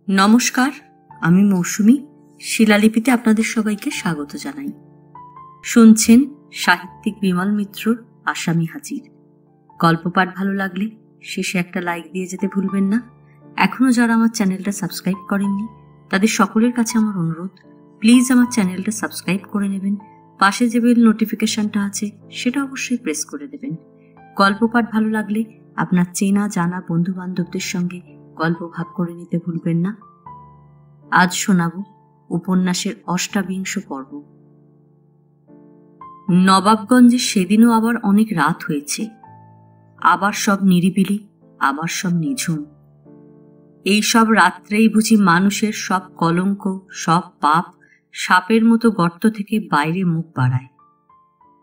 নমস্কার, আমি মৌসুমী। শিলালিপিতে আপনাদের সবাইকে স্বাগত জানাই। শুনছেন সাহিত্যিক বিমল মিত্রর আসামি হাজির। গল্প পাঠ ভালো লাগলে শেষে একটা লাইক দিয়ে যেতে ভুলবেন না। এখনো যারা আমার চ্যানেলটা সাবস্ক্রাইব করেননি তাদের সকলের কাছে আমার অনুরোধ, প্লিজ আমার চ্যানেলটা সাবস্ক্রাইব করে নেবেন। পাশে যে বেল নোটিফিকেশনটা আছে সেটা অবশ্যই প্রেস করে দেবেন। গল্প পাঠ ভালো লাগলে আপনার চেনা জানা বন্ধু বান্ধবদের সঙ্গে গল্প ভাগ করে নিতে ভুলবেন না। আজ শোনাব উপন্যাসের অষ্টাবিংশ পর্ব। নবাবগঞ্জে সেদিনও আবার অনেক রাত হয়েছে। আবার সব নিরিবিলি, আবার সব নিঝুম। এই সব রাত্রেই বুঝি মানুষের সব কলঙ্ক, সব পাপ সাপের মতো গর্ত থেকে বাইরে মুখ বাড়ায়,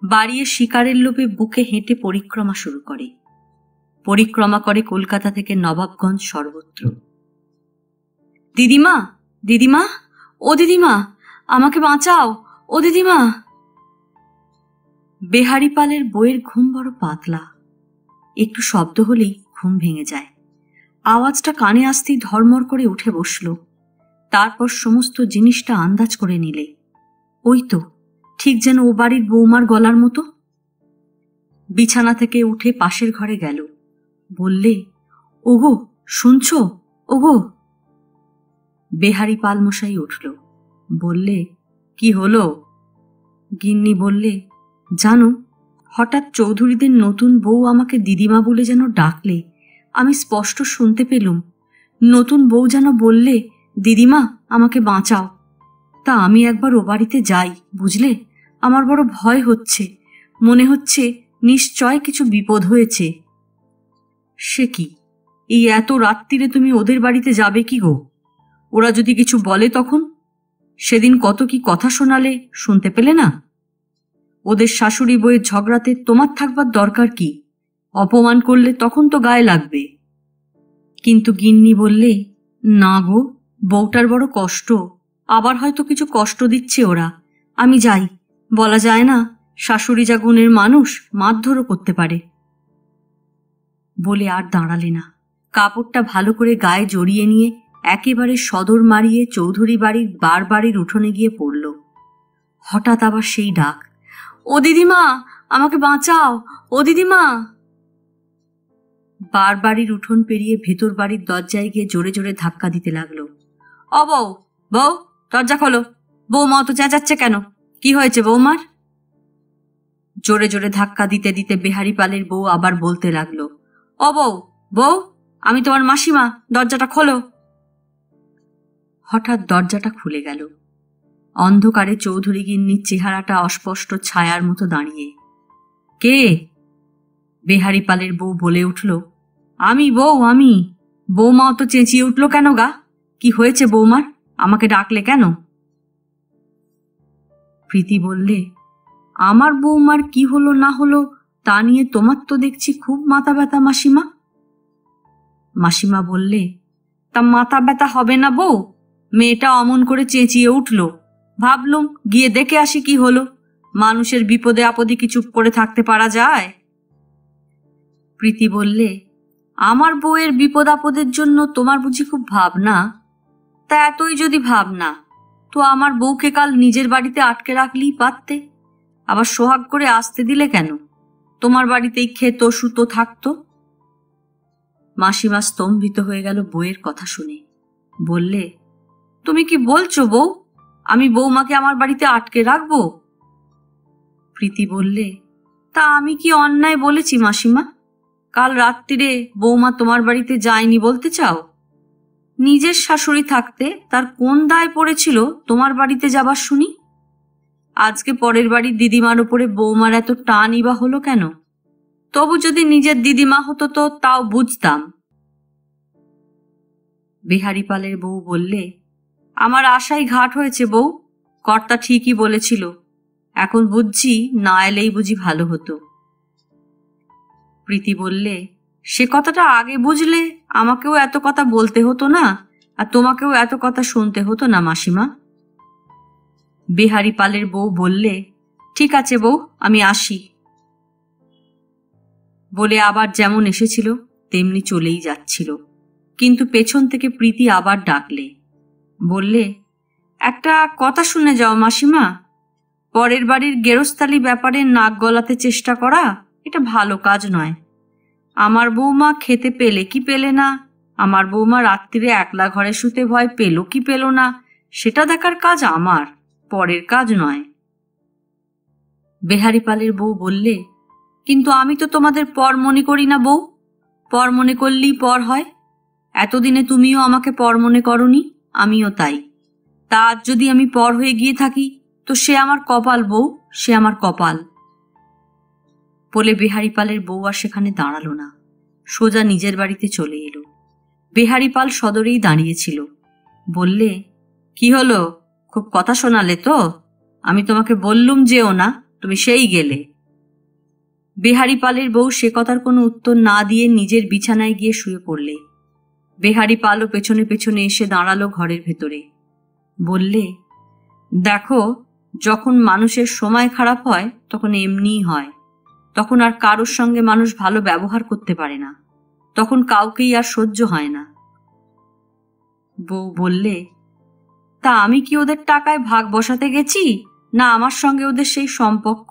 বাড়িয়ে শিকারের লোভে বুকে হেঁটে পরিক্রমা শুরু করে। পরিক্রমা করে কলকাতা থেকে নবাবগঞ্জ সর্বত্র। দিদিমা, দিদিমা, ও দিদিমা, আমাকে বাঁচাও, ও দিদিমা। বেহারিপালের বইয়ের ঘুম বড় পাতলা। একটু শব্দ হলেই ঘুম ভেঙে যায়। আওয়াজটা কানে আসতেই ধর্মর করে উঠে বসল। তারপর সমস্ত জিনিসটা আন্দাজ করে নিলে, ওই তো ঠিক যেন ও বাড়ির বৌমার গলার মতো। বিছানা থেকে উঠে পাশের ঘরে গেল। বললে, ওগো শুনছ, ওগো। বেহারিপাল মশাই উঠল। বললে, কি হলো? গিন্নি বললে, জানো, হঠাৎ চৌধুরীদের নতুন বউ আমাকে দিদিমা বলে যেন ডাকলে। আমি স্পষ্ট শুনতে পেলুম। নতুন বউ যেন বললে, দিদিমা আমাকে বাঁচাও। তা আমি একবার ও বাড়িতে যাই, বুঝলে। আমার বড় ভয় হচ্ছে, মনে হচ্ছে নিশ্চয় কিছু বিপদ হয়েছে। সে কি, এই এত রাত্রিরে তুমি ওদের বাড়িতে যাবে কি গো? ওরা যদি কিছু বলে তখন? সেদিন কত কি কথা শোনালে, শুনতে পেলে না? ওদের শাশুড়ি বউয়ের ঝগড়াতে তোমার থাকবার দরকার কি? অপমান করলে তখন তো গায়ে লাগবে। কিন্তু গিন্নি বললে, না গো, বউটার বড় কষ্ট, আবার হয়তো কিছু কষ্ট দিচ্ছে ওরা। আমি যাই, বলা যায় না, শাশুড়ি যা গুণের মানুষ, মারধরও করতে পারে। বলে আর দাঁড়ালে না। কাপড়টা ভালো করে গায়ে জড়িয়ে নিয়ে একেবারে সদর মারিয়ে চৌধুরী বাড়ির বাড়ির উঠোনে গিয়ে পড়ল। হঠাৎ আবার সেই ডাক, ও দিদিমা আমাকে বাঁচাও, ও দিদিমা। বাড়ির উঠোন পেরিয়ে ভেতর বাড়ির দরজায় গিয়ে জোরে জোরে ধাক্কা দিতে লাগলো। ও বউ, বউ, দরজা খোলো। বৌমা অত চেঁচাচ্ছে কেন? কি হয়েছে বৌমার? জোরে জোরে ধাক্কা দিতে দিতে বেহারিপালের বউ আবার বলতে লাগলো, ও বউ, বউ, আমি তোমার মাসিমা, দরজাটা খোলো। হঠাৎ দরজাটা খুলে গেল। অন্ধকারে চৌধুরী গিন্নির চেহারাটা অস্পষ্ট ছায়ার মতো দাঁড়িয়ে। কে? বেহারিপালের বউ বলে উঠল, আমি বউ, আমি। বৌমা অত চেঁচিয়ে উঠল কেন গা? কি হয়েছে বৌমার? আমাকে ডাকলে কেন? প্রীতি বললে, আমার বৌমার কি হলো না হলো তা নিয়ে তোমার তো দেখছি খুব মাথা ব্যথা মাসিমা। মাসিমা বললে, তা মাথা ব্যথা হবে না বউ? মেয়েটা অমন করে চেঁচিয়ে উঠল, ভাবলুম গিয়ে দেখে আসি কি হলো। মানুষের বিপদে আপদে কি চুপ করে থাকতে পারা যায়? প্রীতি বললে, আমার বউয়ের বিপদ আপদের জন্য তোমার বুঝি খুব ভাবনা? তা এতই যদি ভাবনা, তো আমার বউকে কাল নিজের বাড়িতে আটকে রাখলেই পারতে। আবার সোহাগ করে আসতে দিলে কেন? তোমার বাড়িতেই খেতো শুতো থাকতো। মাসিমা স্তম্ভিত হয়ে গেল বউয়ের কথা শুনে। বললে, তুমি কি বলছো বউ? আমি বৌমাকে আমার বাড়িতে আটকে রাখবো? প্রীতি বললে, তা আমি কি অন্যায় বলেছি মাসিমা? কাল রাত্রিরে বৌমা তোমার বাড়িতে যায়নি বলতে চাও? নিজের শাশুড়ি থাকতে তার কোন দায় পড়েছিল তোমার বাড়িতে যাবার শুনি? আজকে পরের বাড়ির দিদিমার উপরে বৌমার এত টানই বা হলো কেন? তবু যদি নিজের দিদিমা হতো তো তাও বুঝতাম। বেহারিপালের বউ বললে, আমার আশাই ঘাট হয়েছে বউ। কর্তা ঠিকই বলেছিল। এখন বুঝছি না এলেই বুঝি ভালো হতো। প্রীতি বললে, সে কথাটা আগে বুঝলে আমাকেও এত কথা বলতে হতো না, আর তোমাকেও এত কথা শুনতে হতো না মাসিমা। বেহারিপালের বউ বললে, ঠিক আছে বউ, আমি আসি। বলে আবার যেমন এসেছিল তেমনি চলেই যাচ্ছিল। কিন্তু পেছন থেকে প্রীতি আবার ডাকলে। বললে, একটা কথা শুনে যাও মাসিমা। পরের বাড়ির গেরস্তালি ব্যাপারে নাক গলাতে চেষ্টা করা এটা ভালো কাজ নয়। আমার বৌমা খেতে পেলে কি পেলে না, আমার বৌমা রাত্রিরে একলা ঘরে শুতে ভয় পেল কি পেল না, সেটা দেখার কাজ আমার, পরের কাজ নয়। বেহারিপালের বউ বললে, কিন্তু আমি তো তোমাদের পর মনে করি না বউ। পর মনে করলেই পর হয়। এতদিনে তুমিও আমাকে পর মনে করনি, আমিও তাই। তা আজ যদি আমি পর হয়ে গিয়ে থাকি তো সে আমার কপাল বউ, সে আমার কপাল। বলে বেহারিপালের বউ আর সেখানে দাঁড়ালো না, সোজা নিজের বাড়িতে চলে এলো। বেহারিপাল সদরেই দাঁড়িয়েছিল। বললে, কি হলো, খুব কথা শোনালে তো? আমি তোমাকে বললুম যেও না, তুমি সেই গেলে। বেহারিপালের বউ সে কথার কোনো উত্তর না দিয়ে নিজের বিছানায় গিয়ে শুয়ে পড়লে। বেহারিপালও পেছনে পেছনে এসে দাঁড়ালো ঘরের ভেতরে। বললে, দেখো, যখন মানুষের সময় খারাপ হয় তখন এমনিই হয়। তখন আর কারোর সঙ্গে মানুষ ভালো ব্যবহার করতে পারে না, তখন কাউকেই আর সহ্য হয় না। বউ বললে, তা আমি কি ওদের টাকায় ভাগ বসাতে গেছি, না আমার সঙ্গে ওদের সেই সম্পর্ক?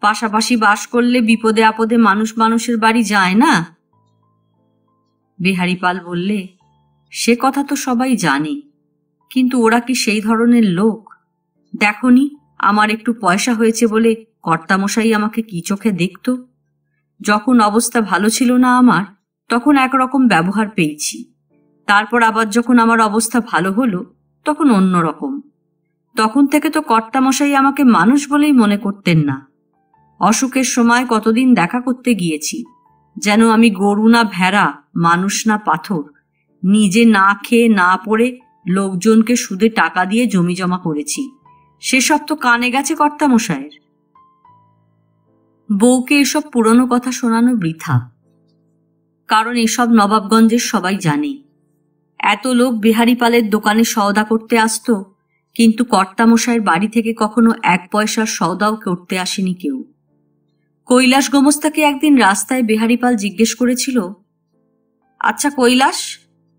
পাশাপাশি বাস করলে বিপদে আপদে মানুষ মানুষের বাড়ি যায় না? বেহারিপাল বললে, সে কথা তো সবাই জানে, কিন্তু ওরা কি সেই ধরনের লোক? দেখনি আমার একটু পয়সা হয়েছে বলে কর্তামশাই আমাকে কি চোখে দেখত? যখন অবস্থা ভালো ছিল না আমার, তখন একরকম ব্যবহার পেয়েছি। তারপর আবার যখন আমার অবস্থা ভালো হলো তখন অন্যরকম। তখন থেকে তো কর্তামশাই আমাকে মানুষ বলেই মনে করতেন না। অসুখের সময় কতদিন দেখা করতে গিয়েছি, যেন আমি গরু না ভেড়া, মানুষ না পাথর। নিজে না খেয়ে না পড়ে লোকজনকে সুদে টাকা দিয়ে জমি জমা করেছি, সেসব তো কানে গেছে কর্তামশায়ের। বউকে এসব পুরনো কথা শোনানো বৃথা, কারণ এসব নবাবগঞ্জের সবাই জানে। এত লোক বেহারিপালের দোকানে সওদা করতে আসতো, কিন্তু কর্তামশায়ের বাড়ি থেকে কখনো এক পয়সার সওদাও করতে আসেনি কেউ। কৈলাস গোমস্তাকে একদিন রাস্তায় বেহারিপাল জিজ্ঞেস করেছিল, আচ্ছা কৈলাস,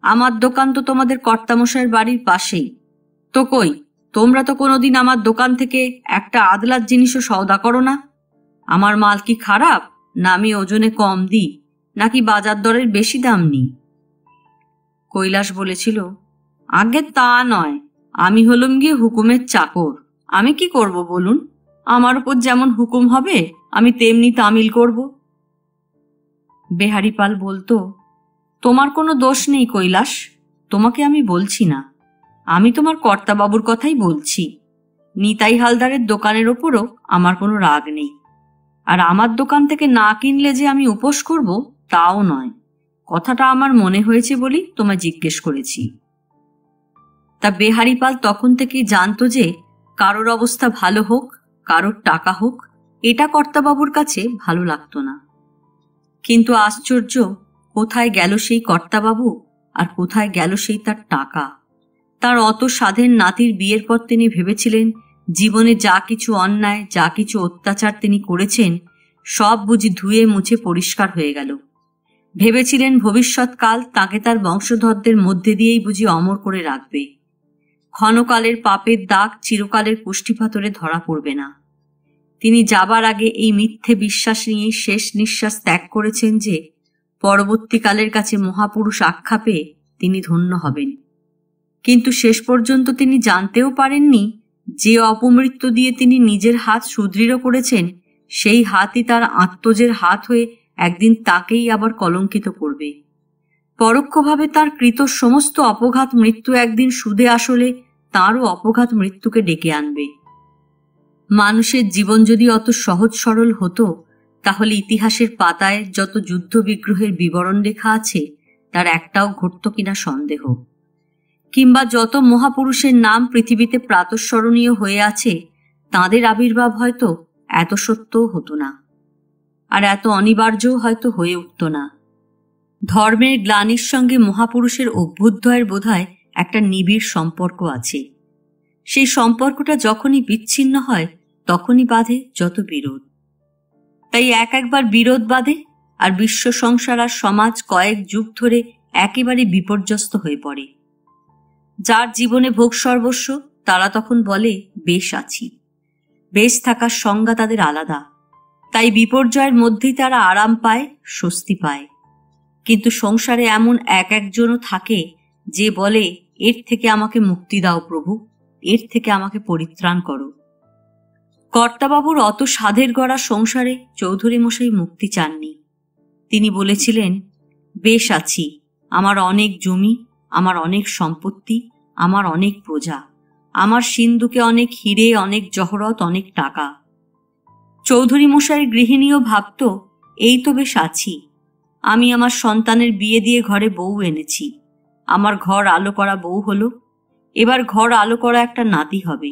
আমার দোকান তো তোমাদের কর্তামশায়ের বাড়ির পাশেই, তো কই তোমরা তো কোনোদিন আমার দোকান থেকে একটা আদলার জিনিসও সওদা করো না। আমার মাল কি খারাপ, না আমি ওজনে কম দিই, নাকি বাজার দরের বেশি দাম নিই? কৈলাস বলেছিল, আগে তা নয়, আমি হলুম গিয়ে হুকুমের চাকর, আমি কি করব বলুন? আমার উপর যেমন হুকুম হবে আমি তেমনি তামিল করব। বেহারিপাল বলতো, তোমার কোনো দোষ নেই কৈলাস, তোমাকে আমি বলছি না, আমি তোমার কর্তাবাবুর কথাই বলছি। নিতাই হালদারের দোকানের ওপরও আমার কোনো রাগ নেই, আর আমার দোকান থেকে না কিনলে যে আমি উপোস করব তাও নয়। কথাটা আমার মনে হয়েছে বলেই তোমায় জিজ্ঞেস করেছি। তা বেহারিপাল তখন থেকেই জানতো যে কারোর অবস্থা ভালো হোক, কারোর টাকা হোক, এটা কর্তাবাবুর কাছে ভালো লাগতো না। কিন্তু আশ্চর্য, কোথায় গেল সেই কর্তাবাবু, আর কোথায় গেল সেই তার টাকা? তার অত সাধের নাতির বিয়ের পর তিনি ভেবেছিলেন জীবনে যা কিছু অন্যায়, যা কিছু অত্যাচার তিনি করেছেন সব বুঝি ধুয়ে মুছে পরিষ্কার হয়ে গেল। ভেবেছিলেন ভবিষ্যৎকাল তাকে তার বংশধরদের মধ্যে দিয়েই বুঝি অমর করে রাখবে। ক্ষণকালের পাপের দাগ চিরকালের কুষ্ঠিপাথরে ধরা পড়বে না। তিনি যাবার আগে এই মিথ্যে বিশ্বাস নিয়ে শেষ নিঃশ্বাস ত্যাগ করেছেন যে পরবর্তীকালের কাছে মহাপুরুষ আখ্যা পেয়ে তিনি ধন্য হবেন। কিন্তু শেষ পর্যন্ত তিনি জানতেও পারেননি যে অপমৃত্যু দিয়ে তিনি নিজের হাত সুদৃঢ় করেছেন, সেই হাতই তার আত্মজের হাত হয়ে একদিন তাকেই আবার কলঙ্কিত করবে। পরোক্ষভাবে তার কৃত সমস্ত অপঘাত মৃত্যু একদিন সুদে আসলে তাঁরও অপঘাত মৃত্যুকে ডেকে আনবে। মানুষের জীবন যদি অত সহজ সরল হতো, তাহলে ইতিহাসের পাতায় যত যুদ্ধ বিগ্রহের বিবরণ লেখা আছে তার একটাও ঘটত কিনা সন্দেহ। কিংবা যত মহাপুরুষের নাম পৃথিবীতে প্রাতঃস্মরণীয় হয়ে আছে তাঁদের আবির্ভাব হয়তো এত সত্যও হতো না, আর এত অনিবার্যও হয়তো হয়ে উঠত না। ধর্মের গ্লানির সঙ্গে মহাপুরুষের অভ্যুদয়ের বোধহয় একটা নিবিড় সম্পর্ক আছে। সেই সম্পর্কটা যখনই বিচ্ছিন্ন হয় তখনই বাধে যত বিরোধ। তাই একবার বিরোধ বাধে, আর বিশ্ব সংসার আর সমাজ কয়েক যুগ ধরে একেবারে বিপর্যস্ত হয়ে পড়ে। যার জীবনে ভোগ সর্বস্ব তারা তখন বলে বেশ আছি। বেশ থাকার সংজ্ঞা তাদের আলাদা, তাই বিপর্যয়ের মধ্যেই তারা আরাম পায়, স্বস্তি পায়। কিন্তু সংসারে এমন একজনও থাকে যে বলে, এর থেকে আমাকে মুক্তি দাও প্রভু, এর থেকে আমাকে পরিত্রাণ করো। কর্তাবাবুর অত সাধের গড়া সংসারে চৌধুরী মশাই মুক্তি চাননি। তিনি বলেছিলেন, বেশ আছি, আমার অনেক জমি, আমার অনেক সম্পত্তি, আমার অনেক প্রজা, আমার সিন্ধুকে অনেক হিরে, অনেক জহরত, অনেক টাকা। চৌধুরী মশাইয়ের গৃহিণীও ভাবত, এই তো বেশ আছি। আমি আমার সন্তানের বিয়ে দিয়ে ঘরে বউ এনেছি, আমার ঘর আলো করা বউ হলো, এবার ঘর আলো করা একটা নাতি হবে।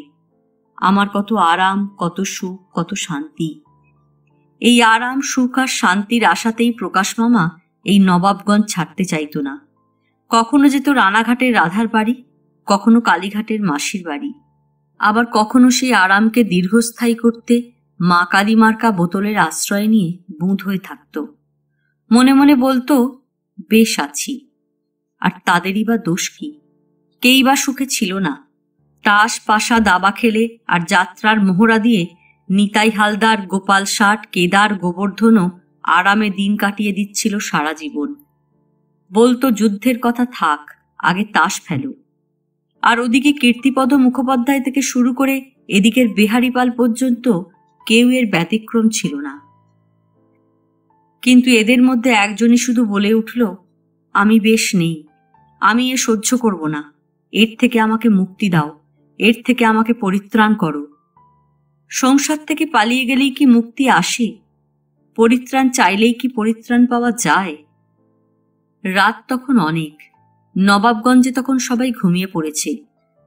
আমার কত আরাম, কত সুখ, কত শান্তি। এই আরাম, সুখ আর শান্তির আশাতেই প্রকাশ মামা এই নবাবগঞ্জ ছাড়তে চাইত না। কখনো যেত রানাঘাটের রাধার বাড়ি, কখনো কালীঘাটের মাসির বাড়ি, আবার কখনো সেই আরামকে দীর্ঘস্থায়ী করতে মা কালী মার্কা বোতলের আশ্রয় নিয়ে বুঁদ হয়ে থাকত। মনে মনে বলতো, বেশ আছি। আর তাদেরই বা দোষ কি? কেই বা সুখে ছিল না। তাস পাশা দাবা খেলে আর যাত্রার মোহরা দিয়ে নিতাই হালদার, গোপাল ষাট, কেদার, গোবর্ধনও আরামে দিন কাটিয়ে দিচ্ছিল সারা জীবন। বলতো, যুদ্ধের কথা থাক, আগে তাস ফেলো। আর ওদিকে কীর্তিপদ মুখোপাধ্যায় থেকে শুরু করে এদিকের বেহারিপাল পর্যন্ত কেউ এর ব্যতিক্রম ছিল না। কিন্তু এদের মধ্যে একজনই শুধু বলে উঠল, আমি বেশ নেই, আমি এ সহ্য করব না, এর থেকে আমাকে মুক্তি দাও, এর থেকে আমাকে পরিত্রাণ করো। সংসার থেকে পালিয়ে গেলেই কি মুক্তি আসে? পরিত্রাণ চাইলেই কি পরিত্রাণ পাওয়া যায়? রাত তখন অনেক। নবাবগঞ্জে তখন সবাই ঘুমিয়ে পড়েছে।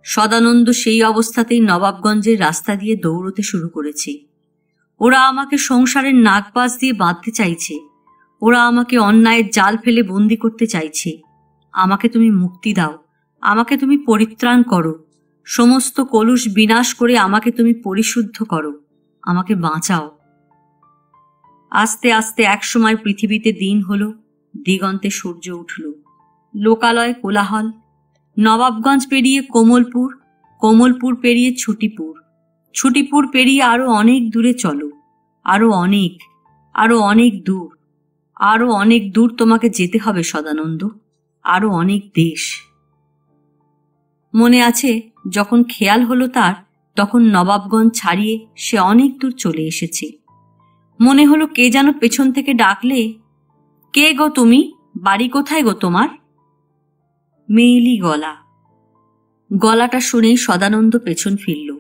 সদানন্দ সেই অবস্থাতেই নবাবগঞ্জের রাস্তা দিয়ে দৌড়তে শুরু করেছে। ওরা আমাকে সংসারের নাগপাশ দিয়ে বাঁধতে চাইছে, ওরা আমাকে অন্যায়ের জাল ফেলে বন্দি করতে চাইছে। আমাকে তুমি মুক্তি দাও, আমাকে তুমি পরিত্রাণ করো, সমস্ত কলুষ বিনাশ করে আমাকে তুমি পরিশুদ্ধ করো, আমাকে বাঁচাও। আস্তে আস্তে একসময় পৃথিবীতে দিন হলো, দিগন্তে সূর্য উঠল, লোকালয় কোলাহল। নবাবগঞ্জ পেরিয়ে কোমলপুর, কোমলপুর পেরিয়ে ছুটিপুর, ছুটিপুর পেরিয়ে আরো অনেক দূরে চলো, আরো অনেক, আরো অনেক দূর, আরো অনেক দূর তোমাকে যেতে হবে সদানন্দ, আরো অনেক দেশ। মনে আছে, যখন খেয়াল হলো তার, তখন নবাবগঞ্জ ছাড়িয়ে সে অনেক দূর চলে এসেছে। মনে হলো কে যেন পেছন থেকে ডাকলে, কে গো তুমি, বাড়ি কোথায় গো তোমার? মেয়েলি গলা। গলাটা শুনেই সদানন্দ পেছন ফিরল।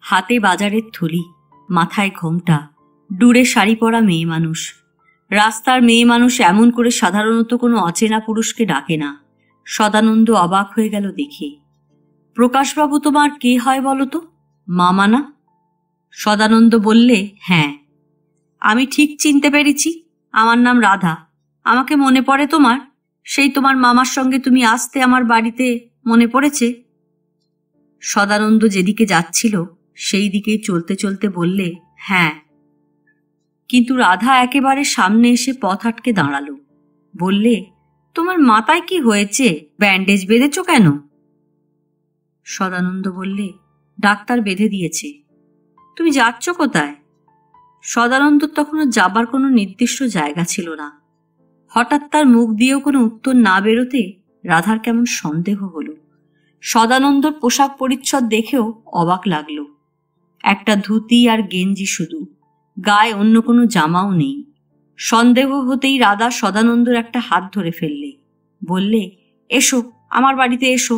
হাতে বাজারের থলি, মাথায় ঘোমটা, ডুরে শাড়ি পরা মেয়ে মানুষ। রাস্তার মেয়ে মানুষ এমন করে সাধারণত কোনো অচেনা পুরুষকে ডাকে না। সদানন্দ অবাক হয়ে গেল দেখে। প্রকাশবাবু তোমার কে হয় বলো তো? মামা না? সদানন্দ বললে, হ্যাঁ। আমি ঠিক চিনতে পেরেছি, আমার নাম রাধা। আমাকে মনে পড়ে তোমার? সেই তোমার মামার সঙ্গে তুমি আসতে আমার বাড়িতে, মনে পড়েছে? সদানন্দ যেদিকে যাচ্ছিল সেই দিকেই চলতে চলতে বললে, হ্যাঁ। কিন্তু রাধা একেবারে সামনে এসে পথ আটকে দাঁড়ালো। বললে, তোমার মাথায় কি হয়েছে? ব্যান্ডেজ বেঁধেছ কেন? সদানন্দ বললে, ডাক্তার বেঁধে দিয়েছে। তুমি যাচ্ছ কোথায়? সদানন্দর তখনও যাবার কোনো নির্দিষ্ট জায়গা ছিল না। হঠাৎ তার মুখ দিয়েও কোনো উত্তর না বেরোতে রাধার কেমন সন্দেহ হলো। সদানন্দর পোশাক পরিচ্ছদ দেখেও অবাক লাগলো। একটা ধুতি আর গেঞ্জি শুধু, গায়ে অন্য কোনো জামাও নেই। সন্দেহ হতেই রাধা সদানন্দর একটা হাত ধরে ফেললে। বললে, এসো, আমার বাড়িতে এসো।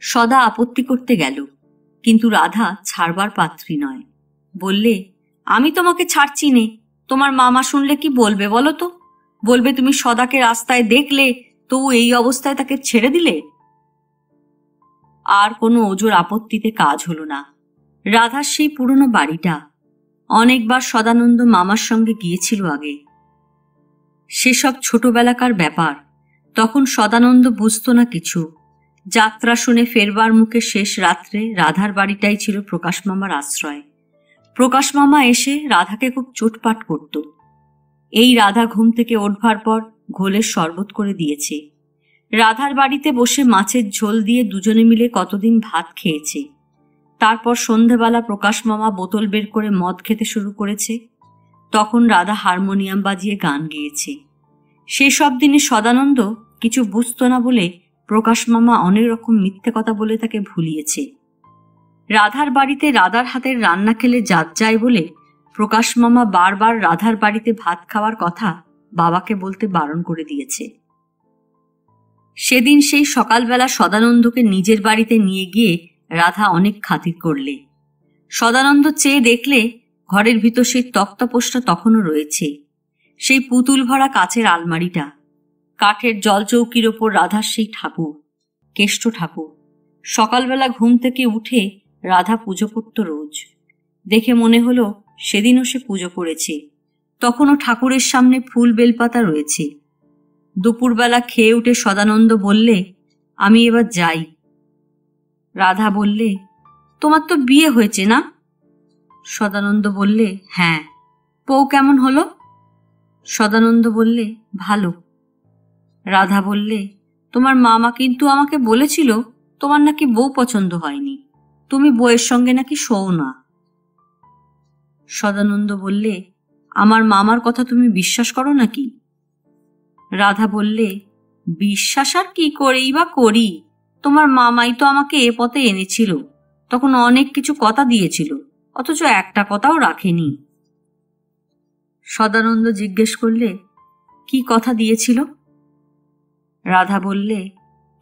সদা আপত্তি করতে গেল, কিন্তু রাধা ছাড়বার পাত্রী নয়। বললে, আমি তোমাকে ছাড়ছি নে। তোমার মামা শুনলে কি বলবে বলো তো? বলবে তুমি সদাকে রাস্তায় দেখলে, তবু এই অবস্থায় তাকে ছেড়ে দিলে। আর কোনো ওজোর আপত্তিতে কাজ হলো না। রাধার সেই পুরনো বাড়িটা, অনেকবার সদানন্দ মামার সঙ্গে গিয়েছিল আগে। সেসব ছোটবেলাকার ব্যাপার। তখন সদানন্দ বুঝতো না কিছু। যাত্রা শুনে ফেরবার মুখে শেষ রাত্রে রাধার বাড়িটাই ছিল প্রকাশ মামার আশ্রয়। প্রকাশ মামা এসে রাধাকে খুব চোটপাট করত। এই রাধা ঘুম থেকে ওঠবার পর ঘোলের শরবত করে দিয়েছে, রাধার বাড়িতে বসে মাছের ঝোল দিয়ে দুজনে মিলে কতদিন ভাত খেয়েছে। তারপর সন্ধেবেলা প্রকাশ মামা বোতল বের করে মদ খেতে শুরু করেছে। তখন রাধা হারমোনিয়াম বাজিয়ে গান গেয়েছে। সেসব দিনে সদানন্দ কিছু বুঝত না বলে প্রকাশ মামা অনেক রকম মিথ্যে কথা বলে তাকে ভুলিয়েছে। রাধার বাড়িতে রাধার হাতের রান্না খেলে জাত যায় বলে প্রকাশ মামা বারবার রাধার বাড়িতে ভাত খাওয়ার কথা বাবাকে বলতে বারণ করে দিয়েছে। সেদিন সেই সকালবেলা সদানন্দকে নিজের বাড়িতে নিয়ে গিয়ে রাধা অনেক খাতির করলে। সদানন্দ চেয়ে দেখলে ঘরের ভিতর সেই তক্তপোষটা তখনও রয়েছে, সেই পুতুল ভরা কাচের আলমারিটা, কাঠের জলচৌকির ওপর রাধার সেই ঠাকুর, কেষ্ট ঠাকুর। সকালবেলা ঘুম থেকে উঠে রাধা পুজো করত রোজ। দেখে মনে হলো সেদিনও সে পুজো করেছে। তখনও ঠাকুরের সামনে ফুল বেলপাতা রয়েছে। দুপুরবেলা খেয়ে উঠে সদানন্দ বললে, আমি এবার যাই। রাধা বললে, তোমার তো বিয়ে হয়েছে না? সদানন্দ বললে, হ্যাঁ। বউ কেমন হলো? সদানন্দ বললে, ভালো। রাধা বললে, তোমার মামা কিন্তু আমাকে বলেছিল তোমার নাকি বউ পছন্দ হয়নি, তুমি বউয়ের সঙ্গে নাকি শোও না। সদানন্দ বললে, আমার মামার কথা তুমি বিশ্বাস করো নাকি? রাধা বললে, বিশ্বাস আর কি করেই বা করি, তোমার মামাই তো আমাকে এ পথে এনেছিল, তখন অনেক কিছু কথা দিয়েছিল, অথচ একটা কথাও রাখেনি। সদানন্দ জিজ্ঞেস করলে, কি কথা দিয়েছিল? রাধা বললে,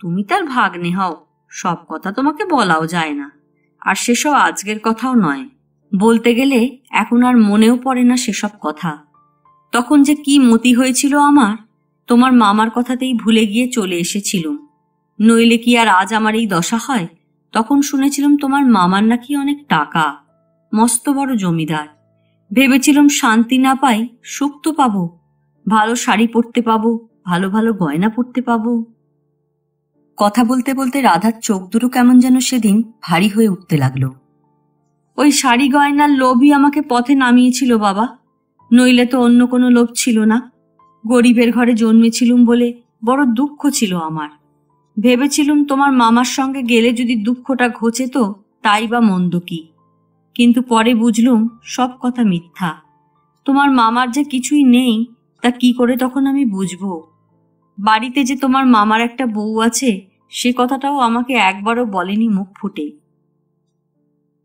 তুমি তার ভাগ্নে হও, সব কথা তোমাকে বলাও যায় না, আর সেসব আজকের কথাও নয়। বলতে গেলে এখন আর মনেও পড়ে না সেসব কথা। তখন যে কি মতি হয়েছিল আমার, তোমার মামার কথাতেই ভুলে গিয়ে চলে এসেছিলুম, নইলে কি আর আজ আমার এই দশা হয়? তখন শুনেছিলাম তোমার মামার নাকি অনেক টাকা, মস্ত বড় জমিদার। ভেবেছিলাম শান্তি না পাই সুখ তো পাবো, ভালো শাড়ি পরতে পাবো, ভালো ভালো গয়না পরতে পাবো। কথা বলতে বলতে রাধার চোখ দুটো কেমন যেন সেদিন ভারী হয়ে উঠতে লাগলো। ওই শাড়ি গয়নার লোভই আমাকে পথে নামিয়েছিল বাবা, নইলে তো অন্য কোনো লোভ ছিল না। গরিবের ঘরে জন্মেছিলুম বলে বড় দুঃখ ছিল আমার। ভেবেছিলুম তোমার মামার সঙ্গে গেলে যদি দুঃখটা ঘোচে তো তাই বা মন্দ কি, কিন্তু পরে বুঝলুম সব কথা মিথ্যা। তোমার মামার যে কিছুই নেই তা কি করে তখন আমি বুঝবো? বাড়িতে যে তোমার মামার একটা বউ আছে সে কথাটাও আমাকে একবারও বলেনি মুখ ফুটে।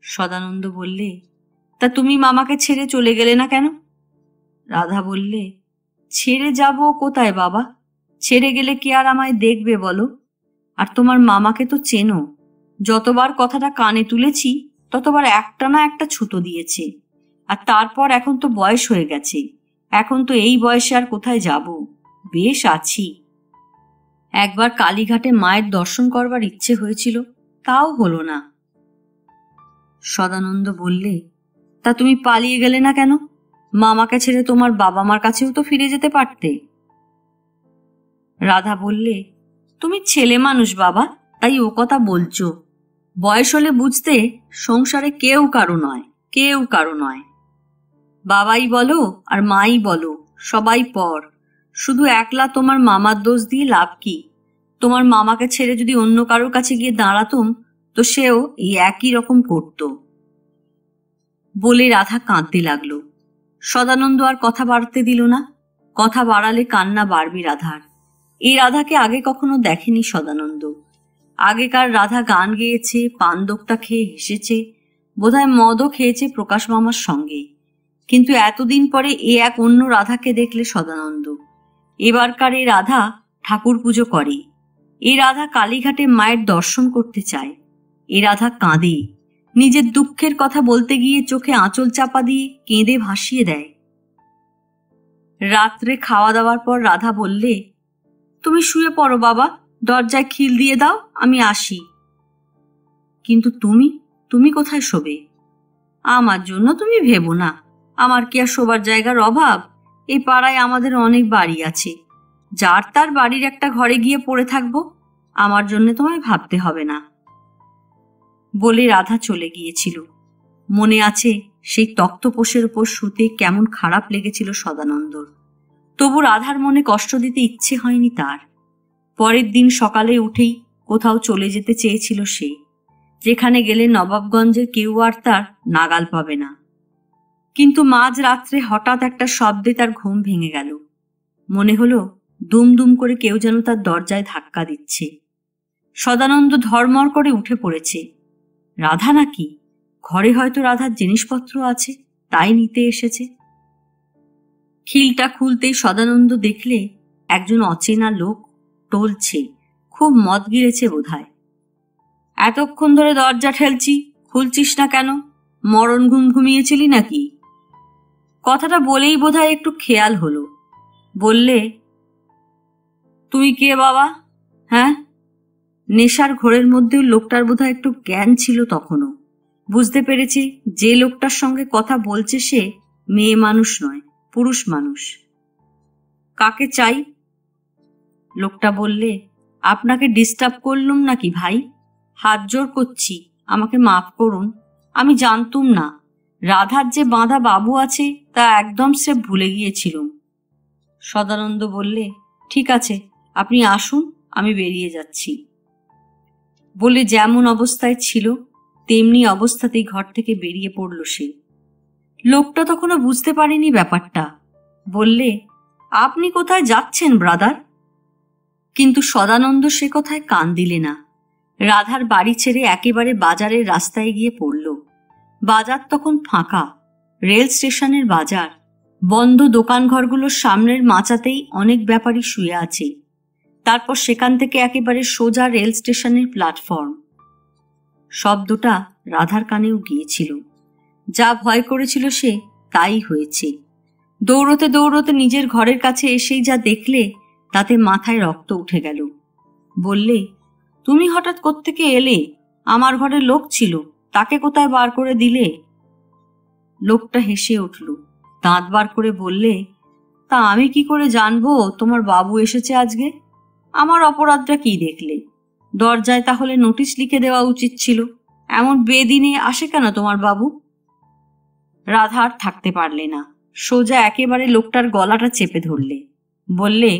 সদানন্দ বললে, তা তুমি মামাকে ছেড়ে চলে গেলে না কেন? রাধা বললে, ছেড়ে যাব কোথায় বাবা, ছেড়ে গেলে কি আর আমায় দেখবে বলো? আর তোমার মামাকে তো চেনো, যতবার কথাটা কানে তুলেছি ততবার একটা না একটা ছুতো দিয়েছে। আর তারপর এখন তো বয়স হয়ে গেছে, এখন তো এই বয়সে আর কোথায় যাব, বেশ আছি। একবার কালীঘাটে মায়ের দর্শন করবার ইচ্ছে হয়েছিল, তাও হলো না। সদানন্দ বললে, তা তুমি পালিয়ে গেলে না কেন? মামাকে ছেড়ে তোমার বাবা মার কাছেও তো ফিরে যেতে পারতে। রাধা বললে, তুমি ছেলে মানুষ বাবা, তাই ও কথা বলছো। বয়স হলে বুঝতে সংসারে কেউ কারো নয়, কেউ কারো নয়। বাবাই বলো আর মাই বলো সবাই পর, শুধু একলা তোমার মামার দোষ দিয়ে লাভ কি? তোমার মামাকে ছেড়ে যদি অন্য কারোর কাছে গিয়ে দাঁড়াতুম তো সেও এই একই রকম করত। বলে রাধা কাঁদতে লাগলো। সদানন্দ আর কথা বাড়তে দিল না, কথা বাড়ালে কান্না বাড়বে রাধার। এই রাধাকে আগে কখনো দেখেনি সদানন্দ। আগেকার রাধা গান গেয়েছে, পান দোক্তা খেয়ে হেসেছে, বোধহয় মদও খেয়েছে প্রকাশ মামার সঙ্গে, কিন্তু এতদিন পরে এ এক অন্য রাধাকে দেখলে সদানন্দ। এবারকার এই রাধা ঠাকুর পুজো করে, এই রাধা কালীঘাটে মায়ের দর্শন করতে চায়, এ রাধা কাঁদে, নিজের দুঃখের কথা বলতে গিয়ে চোখে আঁচল চাপা দিয়ে কেঁদে ভাসিয়ে দেয়। রাত্রে খাওয়া দাওয়ার পর রাধা বললে, তুমি শুয়ে পড়ো বাবা, দরজায় খিল দিয়ে দাও, আমি আসি। কিন্তু তুমি তুমি কোথায় শোবে? আমার জন্য তুমি ভেবো না, আমার কি আর শোবার জায়গার অভাব? এই পাড়ায় আমাদের অনেক বাড়ি আছে, যার তার বাড়ির একটা ঘরে গিয়ে পড়ে থাকবো, আমার জন্য তোমায় ভাবতে হবে না। বলে রাধা চলে গিয়েছিল। মনে আছে সেই তক্তপোষের উপর শুতে কেমন খারাপ লেগেছিল সদানন্দর, তবু রাধার মনে কষ্ট দিতে ইচ্ছে হয়নি তার। পরের দিন সকালে উঠেই কোথাও চলে যেতে চেয়েছিল সে, যেখানে গেলে নবাবগঞ্জের কেউ আর তার নাগাল পাবে না। কিন্তু মাঝ রাত্রে হঠাৎ একটা শব্দে তার ঘুম ভেঙে গেল। মনে হলো দুম দুম করে কেউ যেন তার দরজায় ধাক্কা দিচ্ছে। সদানন্দ ধর্মর করে উঠে পড়েছে। রাধা নাকি? ঘরে হয়তো রাধার জিনিসপত্র আছে, তাই নিতে এসেছে। খিলটা খুলতেই সদানন্দ দেখলে একজন অচেনা লোক টলছে, খুব মদ গিলেছে বোধহয়। এতক্ষণ ধরে দরজা ঠেলছি, খুলছিস না কেন? মরণ ঘুম ঘুমিয়েছিলি নাকি? কথাটা বলেই বোধহয় একটু খেয়াল হলো। বললে, তুই কে বাবা? হ্যাঁ? নেশার ঘোরের মধ্যেও লোকটার বোধহয় একটু জ্ঞান ছিল তখনও। বুঝতে পেরেছি যে লোকটার সঙ্গে কথা বলছে সে মেয়ে মানুষ নয়, পুরুষ মানুষ। কাকে চাই? লোকটা বললে, আপনাকে ডিস্টার্ব করলুম নাকি ভাই? হাত জোর করছি, আমাকে মাফ করুন। আমি জানতুম না রাধার যে বাঁধা বাবু আছে তা একদম সে ভুলে গিয়েছিলুম। সদানন্দ বললে, ঠিক আছে, আপনি আসুন, আমি বেরিয়ে যাচ্ছি। বলে যেমন অবস্থায় ছিল তেমনি অবস্থাতেই ঘর থেকে বেরিয়ে পড়ল সে। লোকটা তখনও বুঝতে পারেনি ব্যাপারটা। বললে, আপনি কোথায় যাচ্ছেন ব্রাদার? কিন্তু সদানন্দ সে কথায় কান দিলে না। রাধার বাড়ি ছেড়ে একেবারে বাজারের রাস্তায় গিয়ে পড়ল। বাজার তখন ফাঁকা, রেল স্টেশনের বাজার। বন্ধ দোকানঘরগুলোর সামনের মাচাতেই অনেক ব্যাপারী শুয়ে আছে। তারপর সেখান থেকে একেবারে সোজা রেল স্টেশনের প্ল্যাটফর্ম। শব্দটা রাধার কানেও গিয়েছিল। যা ভয় করেছিল সে তাই হয়েছে। দৌড়তে দৌড়তে নিজের ঘরের কাছে এসেই যা দেখলে তাতে মাথায় রক্ত উঠে গেল। বললে, তুমি হঠাৎ কোত্থেকে এলে? আমার ঘরে লোক ছিল, তাকে কোথায় বার করে দিলে? লোকটা হেসে উঠল, দাঁত বার করে বললে, তা আমি কি করে জানবো তোমার বাবু এসেছে আজকে? আমার অপরাধটা কি দেখলে? দরজায় তাহলে নোটিশ লিখে দেওয়া উচিত ছিল। এমন বেদিনে আসে কেন তোমার বাবু? রাধা আর থাকতে পারলে না, সোজা একেবারে লোকটার গলাটা চেপে ধরলে। বললে,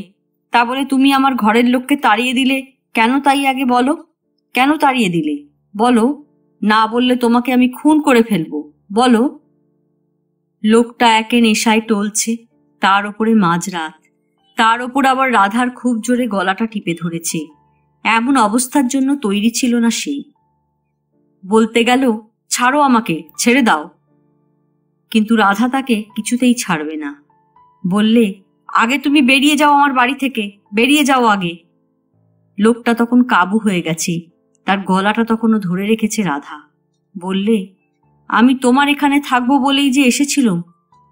তা বলে তুমি আমার ঘরের লোককে তাড়িয়ে দিলে কেন? তাই আগে বলো, কেন তাড়িয়ে দিলে? বলো, না বললে তোমাকে আমি খুন করে ফেলবো, বলো। লোকটা একে নেশায় টলছে, তার ওপরে মাঝরাত, তার ওপর আবার রাধার খুব জোরে গলাটা টিপে ধরেছে। এমন অবস্থার জন্য তৈরি ছিল না সে। বলতে গেল, ছাড়ো আমাকে, ছেড়ে দাও। কিন্তু রাধা তাকে কিছুতেই ছাড়বে না। বললে, আগে তুমি বেরিয়ে যাও আমার বাড়ি থেকে, বেরিয়ে যাও আগে। লোকটা তখন কাবু হয়ে গেছে, তার গলাটা তখনও ধরে রেখেছে রাধা। বললে, আমি তোমার এখানে থাকবো বলেই যে এসেছিলাম।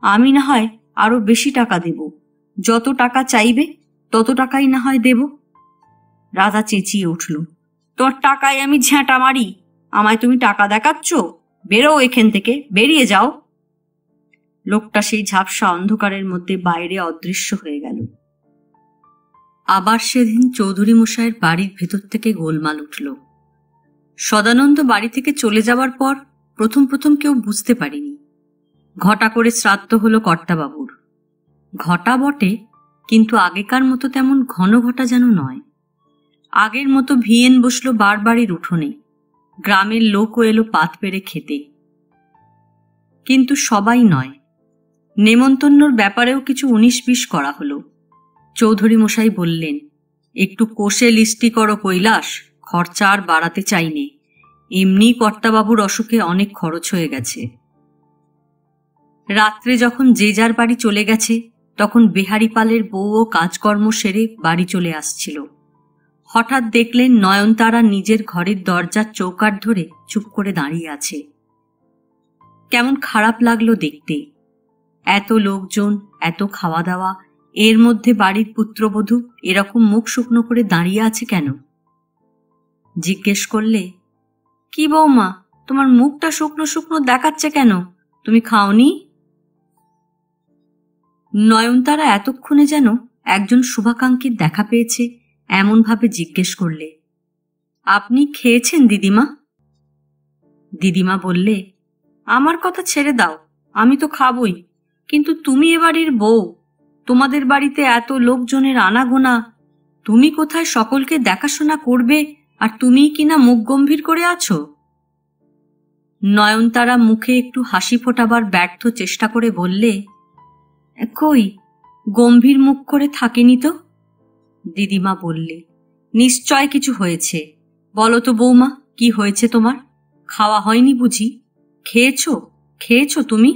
আমি না হয় আরো বেশি টাকা দেব, যত টাকা চাইবে তত টাকাই না হয় দেব। রাধা চেঁচিয়ে উঠল, তোমার টাকায় আমি ঝ্যাঁটা মারি? আমায় তুমি টাকা দেখাচ্ছ? বেরো এখান থেকে, বেরিয়ে যাও। লোকটা সেই ঝাপসা অন্ধকারের মধ্যে বাইরে অদৃশ্য হয়ে গেল। আবার সেদিন চৌধুরী মশাইয়ের বাড়ির ভেতর থেকে গোলমাল উঠল। সদানন্দ বাড়ি থেকে চলে যাওয়ার পর প্রথম প্রথম কেউ বুঝতে পারেনি। ঘটা করে শ্রাদ্ধ হলো কর্তাবাবুর। ঘটা বটে, কিন্তু আগেকার মতো তেমন ঘন ঘটা যেন নয়। আগের মতো ভিয়েন বসলো বারবারই উঠোনে, গ্রামের লোকও এলো পাত পেরে খেতে। কিন্তু সবাই নয়, নেমন্তন্নর ব্যাপারেও কিছু 19-20 করা হলো। চৌধুরী মশাই বললেন, একটু কষে লিস্টি করো কৈলাস, খরচা আর বাড়াতে চাইনে। এমনি কর্তাবাবুর অসুখে অনেক খরচ হয়ে গেছে। রাত্রে যখন যে যার বাড়ি চলে গেছে তখন বেহারিপালের বউও কাজকর্ম সেরে বাড়ি চলে আসছিল। হঠাৎ দেখলেন নয়নতারা নিজের ঘরের দরজার চৌকাঠ ধরে চুপ করে দাঁড়িয়ে আছে। কেমন খারাপ লাগলো দেখতে। এত লোকজন, এত খাওয়া দাওয়া, এর মধ্যে বাড়ির পুত্রবধূ এরকম মুখ শুকনো করে দাঁড়িয়ে আছে কেন? জিজ্ঞেস করলে, কি বৌমা, তোমার মুখটা শুকনো শুকনো দেখাচ্ছে কেন? তুমি খাওনি? নয়নতারা এতক্ষণে যেন একজন শুভাকাঙ্ক্ষীর দেখা পেয়েছে এমন ভাবে জিজ্ঞেস করলে, আপনি খেয়েছেন দিদিমা? দিদিমা বললে, আমার কথা ছেড়ে দাও, আমি তো খাবই, কিন্তু তুমি এ বাড়ির বউ, তোমাদের বাড়িতে এত লোকজনের আনাগোনা, তুমি কোথায় সকলকে দেখাশোনা করবে আর তুমিই কিনা মুখ গম্ভীর করে আছো? নয়নতারা মুখে একটু হাসি ফোটাবার ব্যর্থ চেষ্টা করে বললে, কই, গম্ভীর মুখ করে থাকেনি তো। দিদিমা বললে, নিশ্চয় কিছু হয়েছে। বলো তো বৌমা, কি হয়েছে তোমার? খাওয়া হয়নি বুঝি? খেয়েছো তুমি?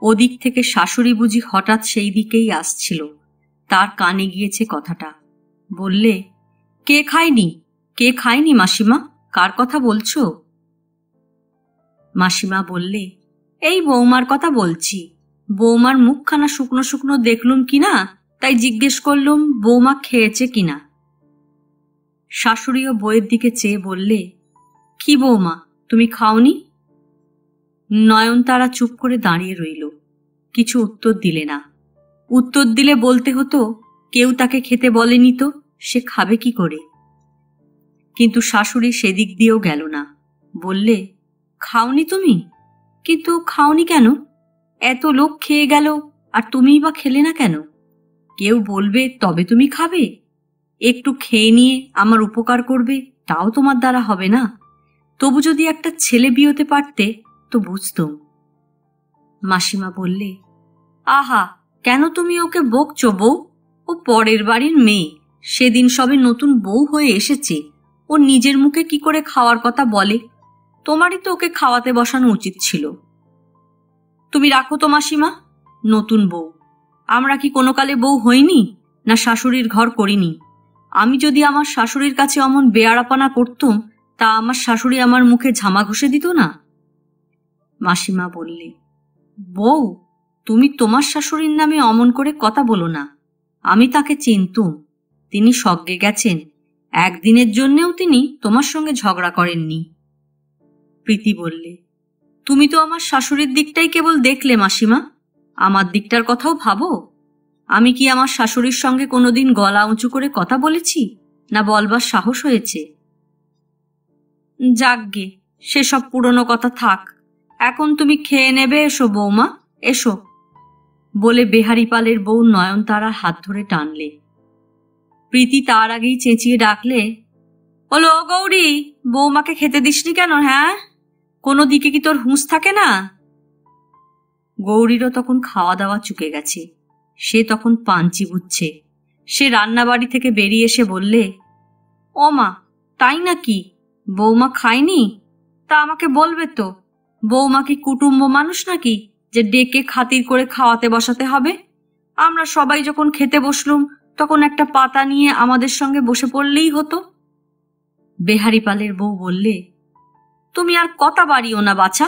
ওদিক থেকে শাশুড়ি বুঝি হঠাৎ সেই দিকেই আসছিল। তার কানে গিয়েছে কথাটা। বললে, কে খায়নি মাসিমা? কার কথা বলছো? মাসিমা বললে, এই বৌমার কথা বলছি। বৌমার মুখখানা শুকনো শুকনো দেখলুম কিনা, তাই জিজ্ঞেস করলুম বৌমা খেয়েছে কিনা। শাশুড়িও বইয়ের দিকে চেয়ে বললে, কি বৌমা, তুমি খাওনি? নয়নতারা চুপ করে দাঁড়িয়ে রইল, কিছু উত্তর দিলে না। উত্তর দিলে বলতে হতো, কেউ তাকে খেতে বলেনি তো, সে খাবে কি করে? কিন্তু শাশুড়ি সেদিক দিয়েও গেল না। বললে, খাওনি তুমি? কিন্তু খাওনি কেন? এত লোক খেয়ে গেল, আর তুমিই বা খেলে না কেন? কেউ বলবে তবে তুমি খাবে? একটু খেয়ে নিয়ে আমার উপকার করবে, তাও তোমার দ্বারা হবে না। তবু যদি একটা ছেলে বিয়েতে পারতে তো বুঝতো। মাসিমা বললে, আহা, কেন তুমি ওকে বকছো বউ? ও পরের বাড়ির মেয়ে, সেদিন সবে নতুন বউ হয়ে এসেছে। ও নিজের মুখে কি করে খাওয়ার কথা বলে? তোমারই তো ওকে খাওয়াতে বসানো উচিত ছিল। তুমি রাখো তো মাসিমা, নতুন বউ। আমরা কি কোনো কালে বউ হইনি, না শাশুড়ির ঘর করিনি? আমি যদি আমার শাশুড়ির কাছে অমন বেয়াড়াপানা করতুম, তা আমার শাশুড়ি আমার মুখে ঝামা ঘষে দিত না? মাসিমা বললে, বউ, তুমি তোমার শাশুড়ির নামে অমন করে কথা বলো না। আমি তাকে চিনতুম, তিনি স্বর্গে গেছেন। একদিনের জন্যেও তিনি তোমার সঙ্গে ঝগড়া করেননি। প্রীতি বললে, তুমি তো আমার শাশুড়ির দিকটাই কেবল দেখলে মাসিমা, আমার দিকটার কথাও ভাবো। আমি কি আমার শাশুড়ির সঙ্গে কোনোদিন গলা উঁচু করে কথা বলেছি, না বলবার সাহস হয়েছে? যাকগে, সেসব পুরনো কথা থাক। এখন তুমি খেয়ে নেবে, এসো বৌমা, এসো। বলে বেহারিপালের বউ নয়নতারার হাত ধরে টানলে। প্রীতি তার আগেই চেঁচিয়ে ডাকলে, হলো গৌরী, বৌমাকে খেতে দিসনি কেন? হ্যাঁ, কোনো দিকে কি তোর হুঁশ থাকে না? গৌরীরও তখন খাওয়া দাওয়া চুকে গেছে। সে তখন পাঞ্চি বুঝছে। সে রান্নাবাড়ি থেকে বেরিয়ে এসে বললে, ও মা, তাই নাকি? বৌমা খায়নি? তা আমাকে বলবে তো। বৌমা কি কুটুম্ব মানুষ নাকি যে ডেকে খাতির করে খাওয়াতে বসাতে হবে? আমরা সবাই যখন খেতে বসলুম, তখন একটা পাতা নিয়ে আমাদের সঙ্গে বসে পড়লেই হতো। বেহারিপালের বউ বললে, তুমি আর কথা বাড়িও না বাছা।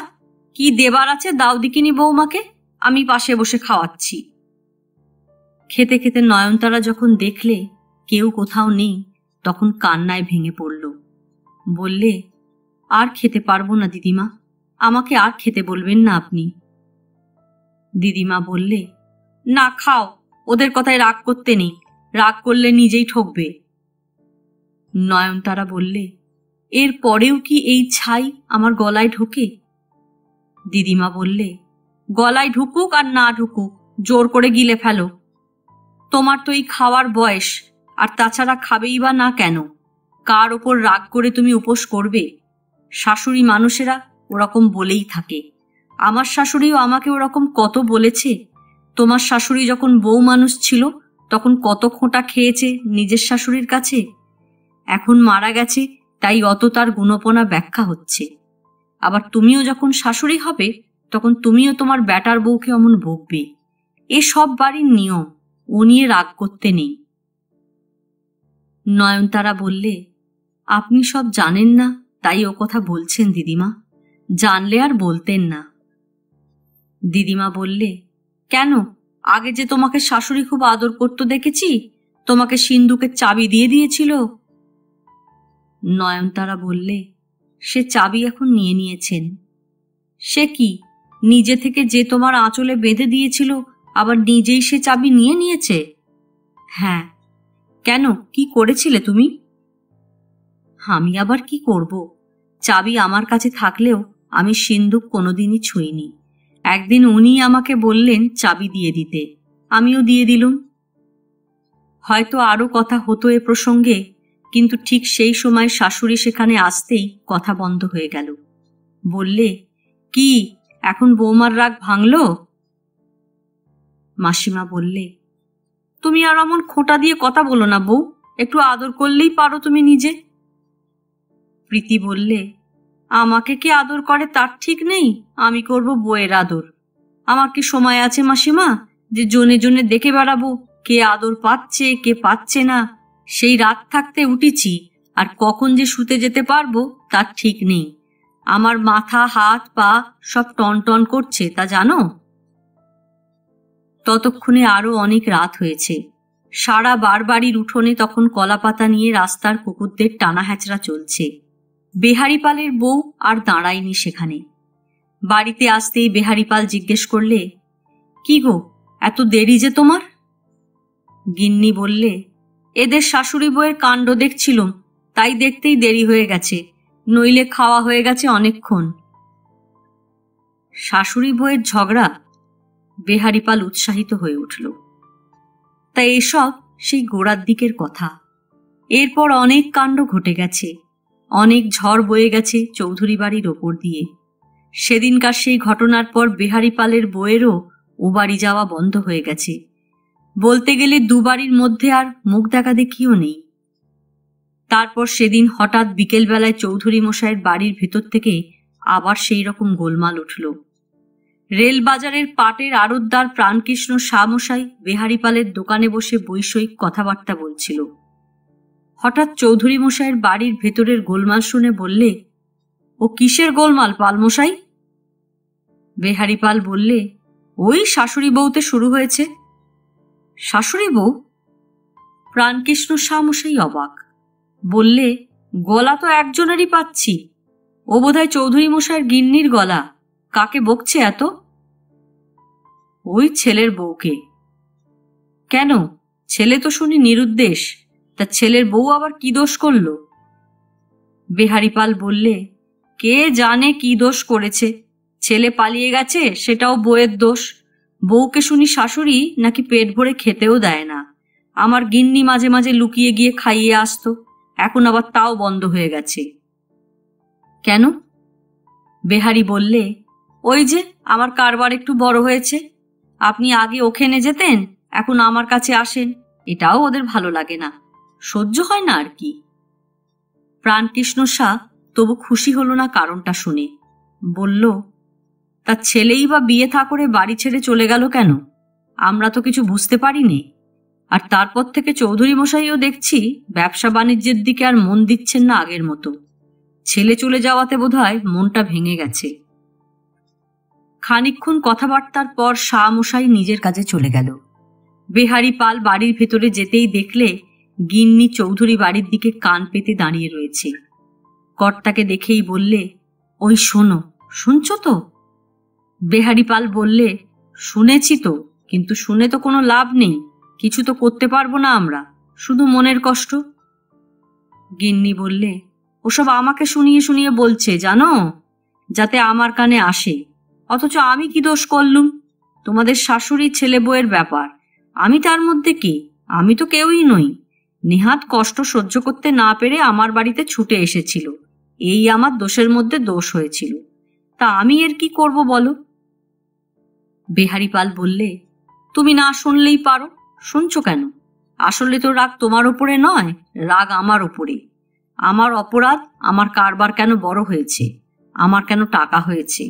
কি দেবার আছে দাও দিকিনি বৌমাকে, আমি পাশে বসে খাওয়াচ্ছি। খেতে খেতে নয়নতারা যখন দেখলে কেউ কোথাও নেই, তখন কান্নায় ভেঙে পড়ল। বললে, আর খেতে পারবো না দিদিমা, আমাকে আর খেতে বলবেন না আপনি। দিদিমা বললে, না খাও, ওদের কথায় রাগ করতে নেই, রাগ করলে নিজেই ঠকবে। নয়নতারা বললে, এর পরেও কি এই ছাই আমার গলায় ঢোকে? দিদিমা বললে, গলায় ঢুকুক আর না ঢুকুক, জোর করে গিলে ফেলো। তোমার তো এই খাওয়ার বয়স, আর তাছাড়া খাবেই বা না কেন? কার ওপর রাগ করে তুমি উপোস করবে? শাশুড়ি মানুষেরা ওরকম বলেই থাকে। আমার শাশুড়িও আমাকে ওরকম কত বলেছে। তোমার শাশুড়ি যখন বউ মানুষ ছিল, তখন কত খোঁটা খেয়েছে নিজের শাশুড়ির কাছে। এখন মারা গেছে, তাই অত তার গুণপনা ব্যাখ্যা হচ্ছে। আবার তুমিও যখন শাশুড়ি হবে, তখন তুমিও তোমার ব্যাটার বউকে অমন বকবে। এ সব বাড়ির নিয়ম, ও নিয়ে রাগ করতে নেই। নয়নতারা বললে, আপনি সব জানেন না, তাই ও কথা বলছেন দিদিমা, জানলে আর বলতেন না। দিদিমা বললে, কেন, আগে যে তোমাকে শাশুড়ি খুব আদর করত দেখেছি, তোমাকে সিন্দুকের চাবি দিয়ে দিয়েছিল। নয়নতারা বললে, সে চাবি এখন নিয়ে নিয়েছেন। সে কি, নিজে থেকে যে তোমার আঁচলে বেঁধে দিয়েছিল, আবার নিজেই সে চাবি নিয়ে নিয়েছে? হ্যাঁ। কেন, কি করেছিলে তুমি? আমি আবার কি করব? চাবি আমার কাছে থাকলেও আমি সিন্দুক কোনোদিনই ছুঁইনি। একদিন উনি আমাকে বললেন চাবি দিয়ে দিতে, আমিও দিয়ে দিলুম। হয়তো আরো কথা হতো এ প্রসঙ্গে, কিন্তু ঠিক সেই সময় শাশুড়ি সেখানে আসতেই কথা বন্ধ হয়ে গেল। বললে, কি এখন বৌমার রাগ ভাঙল? মাসিমা বললে, তুমি আর অমন খোঁটা দিয়ে কথা বলো না বউ, একটু আদর করলেই পারো তুমি নিজে। প্রীতি বললে, আমাকে কি আদর করে তার ঠিক নেই, আমি করব বউয়ের আদর। আমার কি সময় আছে মাসিমা যে জনে জনে দেখে বেড়াবো কে আদর পাচ্ছে কে পাচ্ছে না? সেই রাত থাকতে উঠেছি, আর কখন যে শুতে যেতে পারবো তার ঠিক নেই। আমার মাথা হাত পা সব টন টন করছে, তা জানো? ততক্ষণে আরো অনেক রাত হয়েছে। সারা বাড়ির উঠোনে তখন কলাপাতা নিয়ে রাস্তার কুকুরদের টানা হ্যাচড়া চলছে। বেহারিপালের বউ আর দাঁড়ায়নি সেখানে। বাড়িতে আসতেই বেহারিপাল জিজ্ঞেস করলে, কি গো, এত দেরি যে তোমার? গিন্নি বললে, এদের শাশুড়ি বউয়ের কাণ্ড দেখছিলুম, তাই দেখতেই দেরি হয়ে গেছে, নইলে খাওয়া হয়ে গেছে অনেকক্ষণ। শাশুড়ি বউয়ের ঝগড়া? বেহারিপাল উৎসাহিত হয়ে উঠল। তাই এসব সেই গোড়ার দিকের কথা। এরপর অনেক কাণ্ড ঘটে গেছে, অনেক ঝড় বয়ে গেছে চৌধুরী বাড়ির ওপর দিয়ে। সেদিনকার সেই ঘটনার পর বেহারিপালের বউয়েরও ও বাড়ি যাওয়া বন্ধ হয়ে গেছে। বলতে গেলে দুবাড়ির মধ্যে আর মুখ দেখা দেখিও নেই। তারপর সেদিন হঠাৎ বিকেলবেলায় চৌধুরী মশাইয়ের বাড়ির ভেতর থেকে আবার সেই রকম গোলমাল উঠল। রেলবাজারের পাটের আড়তদার প্রাণকৃষ্ণ শামশাই বেহারিপালের দোকানে বসে বৈষয়িক কথাবার্তা বলছিল। হঠাৎ চৌধুরী মশাইয়ের বাড়ির ভেতরের গোলমাল শুনে বললে, ও কিসের গোলমাল পালমশাই? বেহারিপাল বললে, ওই শাশুড়ি বউতে শুরু হয়েছে। শাশুড়ি বউ? প্রাণকৃষ্ণ শামশাই অবাক। বললে, গলা তো একজনেরই পাচ্ছি, ও বোধহয় চৌধুরী মশাইয়ের গিন্নির গলা। কাকে বকছে এত? ওই ছেলের বউকে। কেন, ছেলে তো শুনি নিরুদ্দেশ, তা ছেলের বউ আবার কি দোষ করল? বেহারিপাল বললে, কে জানে কি দোষ করেছে, ছেলে পালিয়ে গেছে সেটাও বউয়ের দোষ। বউকে শুনি শাশুড়ি নাকি পেট ভরে খেতেও দেয় না। আমার গিন্নি মাঝে মাঝে লুকিয়ে গিয়ে খাইয়ে আসতো, এখন আবার তাও বন্ধ হয়ে গেছে। কেন? বেহারি বললে, ওই যে আমার কারবার একটু বড় হয়েছে, আপনি আগে ওখানে যেতেন, এখন আমার কাছে আসেন, এটাও ওদের ভালো লাগে না, সহ্য হয় না আর কি। প্রাণকৃষ্ণ শাহ তবু খুশি হলো না কারণটা শুনে। বলল, তার ছেলেই বা বিয়ে থা করে বাড়ি ছেড়ে চলে গেল কেন? আমরা তো কিছু বুঝতে পারিনি। আর তারপর থেকে চৌধুরী মশাইও দেখছি ব্যবসা বাণিজ্যের দিকে আর মন দিচ্ছেন না আগের মতো। ছেলে চলে যাওয়াতে বোধহয় মনটা ভেঙে গেছে। খানিকক্ষণ কথাবার্তার পর শাহ মশাই নিজের কাজে চলে গেল। বেহারিপাল বাড়ির ভেতরে যেতেই দেখলে গিন্নি চৌধুরী বাড়ির দিকে কান পেতে দাঁড়িয়ে রয়েছে। কর্তাকে দেখেই বললে, ওই শোনো, শুনছ তো? বেহারিপাল বললে, শুনেছি তো, কিন্তু শুনে তো কোনো লাভ নেই, কিছু তো করতে পারবো না আমরা, শুধু মনের কষ্ট। গিন্নি বললে, ওসব আমাকে শুনিয়ে শুনিয়ে বলছে জানো, যাতে আমার কানে আসে, অথচ আমি কি দোষ করলুম? তোমাদের শাশুড়ি ছেলে বউয়ের ব্যাপার, আমি তার মধ্যে কি? আমি তো কেউই নই। নেহাত কষ্ট সহ্য করতে না পেরে আমার বাড়িতে ছুটে এসেছিল, এই আমার দোষের মধ্যে দোষ হয়েছিল, তা আমি এর কি করব বলো? বেহারিপাল বললে, তুমি না শুনলেই পারো, শুনছো কেন? আসলে তো রাগ তোমার ওপরে নয়, রাগ আমার ওপরে। আমার অপরাধ, আমার কারবার কেন বড় হয়েছে, আমার কেন টাকা হয়েছে।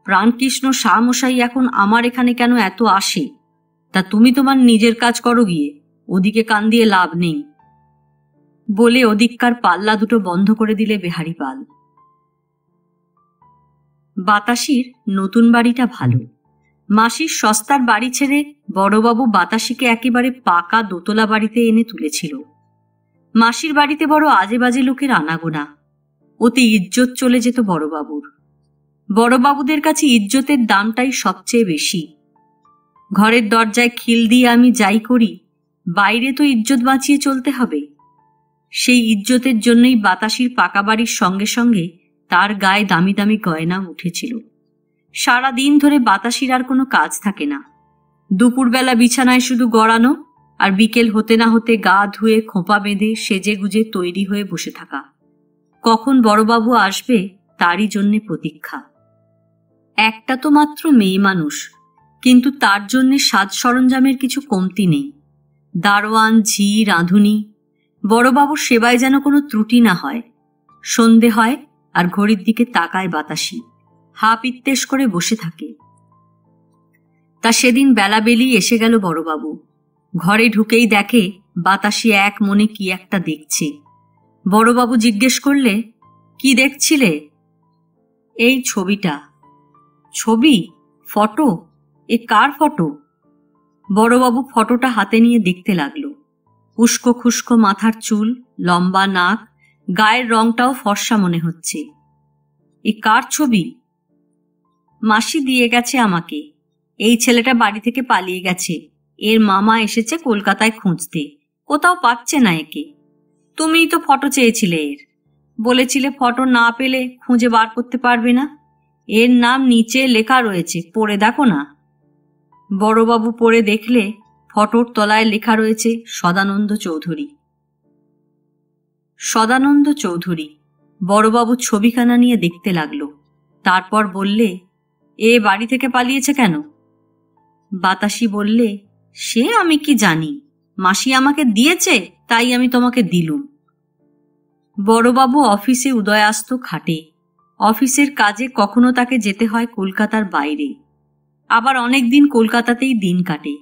প্রাণকৃষ্ণ শামশাই এখন আমার এখানে কেন এত আসে, তা তুমি তোমার নিজের কাজ করো গিয়ে, ওদিকে কান দিয়ে লাভ নেই। বলে ওদিককার পাল্লা দুটো বন্ধ করে দিলে বেহারিপাল। বাতাসির নতুন বাড়িটা ভালো। মাসির সস্তার বাড়ি ছেড়ে বড়বাবু বাতাসিকে একেবারে পাকা দোতলা বাড়িতে এনে তুলেছিল। মাসির বাড়িতে বড় আজে বাজে লোকের আনাগোনা, ওতে ইজ্জত চলে যেত বড়বাবুর। বড়বাবুদের কাছে ইজ্জতের দামটাই সবচেয়ে বেশি। ঘরের দরজায় খিল দিয়ে আমি যাই করি, বাইরে তো ইজ্জত বাঁচিয়ে চলতে হবে। সেই ইজ্জতের জন্যই বাতাসির পাকা বাড়ির সঙ্গে সঙ্গে তার গায়ে দামি দামি গয়না উঠেছিল। সারা দিন ধরে বাতাসির আর কোনো কাজ থাকে না। দুপুরবেলা বিছানায় শুধু গড়ানো, আর বিকেল হতে না হতে গা ধুয়ে খোঁপা বেঁধে সেজে গুজে তৈরি হয়ে বসে থাকা। কখন বড়বাবু আসবে তারই জন্যে প্রতীক্ষা। একটা তো মাত্র মেয়ে মানুষ, কিন্তু তার জন্যে সাজ সরঞ্জামের কিছু কমতি নেই। দারোয়ান, ঝি, রাঁধুনি, বড়বাবুর সেবায় যেন কোনো ত্রুটি না হয়। সন্ধে হয় আর ঘড়ির দিকে তাকায় বাতাসি, হা পিত্তেশ করে বসে থাকে। তা সেদিন বেলাবেলি এসে গেল বড়বাবু। ঘরে ঢুকেই দেখে বাতাসি এক মনে কি একটা দেখছে। বড়বাবু জিজ্ঞেস করলে, কি দেখছিলে? এই ছবিটা। ছবি? ফটো? এ কার ফটো? বড়বাবু ফটোটা হাতে নিয়ে দেখতে লাগলো। উস্কো খুস্কো মাথার চুল, লম্বা নাক, গায়ের রংটাও ফর্সা মনে হচ্ছে। এ কার ছবি? মাসি দিয়ে গেছে আমাকে। এই ছেলেটা বাড়ি থেকে পালিয়ে গেছে। এর মামা এসেছে কলকাতায় খুঁজতে, কোথাও পাচ্ছে না একে। তুমিই তো ফটো চেয়েছিলে এর, বলেছিলে ফটো না পেলে খুঁজে বার করতে পারবে না। এর নাম নিচে লেখা রয়েছে, পড়ে দেখো না। বড়বাবু পড়ে দেখলে ফটোর তলায় লেখা রয়েছে সদানন্দ চৌধুরী। সদানন্দ চৌধুরী। বড়বাবু ছবিখানা নিয়ে দেখতে লাগলো। তারপর বললে, এ বাড়ি থেকে পালিয়েছে কেন? বাতাসি বললে, সে আমি কি জানি, মাসি আমাকে দিয়েছে তাই আমি তোমাকে দিলুম। বড়বাবু অফিসে উদয়াস্ত খাটে। অফিসের কাজে কখনো তাকে যেতে হয় কলকাতার বাইরে, আবার অনেক দিন কলকাতাতেই দিন কাটে।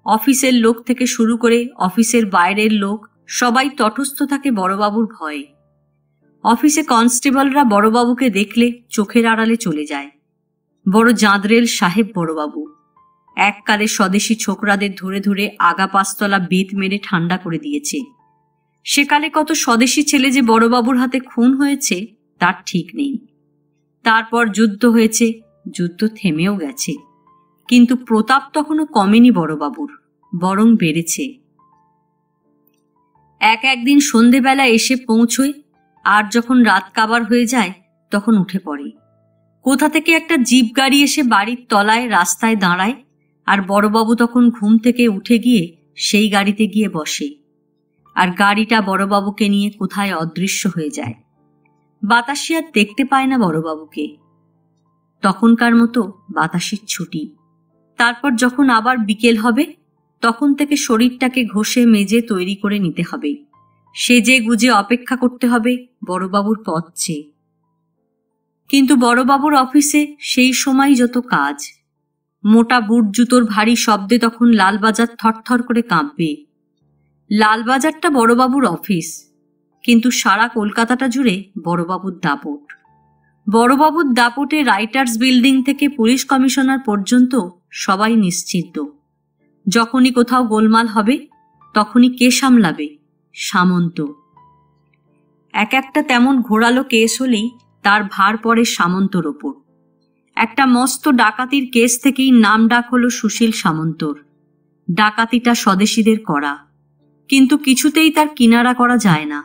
অফিসের লোক থেকে শুরু করে অফিসের বাইরের লোক সবাই তটস্থ থাকে বড়বাবুর ভয়ে। অফিসে কনস্টেবলরা বড়বাবুকে দেখলে চোখের আড়ালে চলে যায়। বড় জাঁদরেল সাহেব বড়বাবু। এককালে স্বদেশী ছোকরাদের ধরে ধরে আগা পাঁচতলা বেত মেরে ঠান্ডা করে দিয়েছে। সেকালে কত স্বদেশী ছেলে যে বড়বাবুর হাতে খুন হয়েছে তার ঠিক নেই। তারপর যুদ্ধ হয়েছে, যুদ্ধ থেমেও গেছে, কিন্তু প্রতাপ তখনও কমেনি বড়বাবুর, বরং বেড়েছে। একদিন সন্ধেবেলা এসে পৌঁছয়, আর যখন রাত কাবার হয়ে যায় তখন উঠে পড়ে। কোথা থেকে একটা জিপ গাড়ি এসে বাড়ির তলায় রাস্তায় দাঁড়ায়, আর বড়বাবু তখন ঘুম থেকে উঠে গিয়ে সেই গাড়িতে গিয়ে বসে, আর গাড়িটা বড়বাবুকে নিয়ে কোথায় অদৃশ্য হয়ে যায়। বাতাসি আর দেখতে পায় না বড়বাবুকে। তখনকার মতো বাতাসির ছুটি। তারপর যখন আবার বিকেল হবে তখন থেকে শরীরটাকে ঘষে মেজে তৈরি করে নিতে হবে, সেজে গুজে অপেক্ষা করতে হবে বড়বাবুর পথ চেয়ে। কিন্তু বড়বাবুর অফিসে সেই সময় যত কাজ। মোটা বুট জুতোর ভারী শব্দে তখন লালবাজার থরথর করে কাঁপবে। লালবাজারটা বড়বাবুর অফিস, কিন্তু সারা কলকাতাটা জুড়ে বড়বাবুর দাপট। বড়বাবুর দাপটে রাইটার্স বিল্ডিং থেকে পুলিশ কমিশনার পর্যন্ত সবাই নিশ্চিন্ত। যখনই কোথাও গোলমাল হবে তখনই কে সামলাবে? সামন্ত। একটা তেমন ঘোরালো কেস হলেই তার ভার পড়ে সামন্তর ওপর। একটা মস্ত ডাকাতির কেস থেকেই নাম ডাক হলো সুশীল সামন্তর। ডাকাতিটা স্বদেশীদের করা, কিন্তু কিছুতেই তার কিনারা করা যায় না।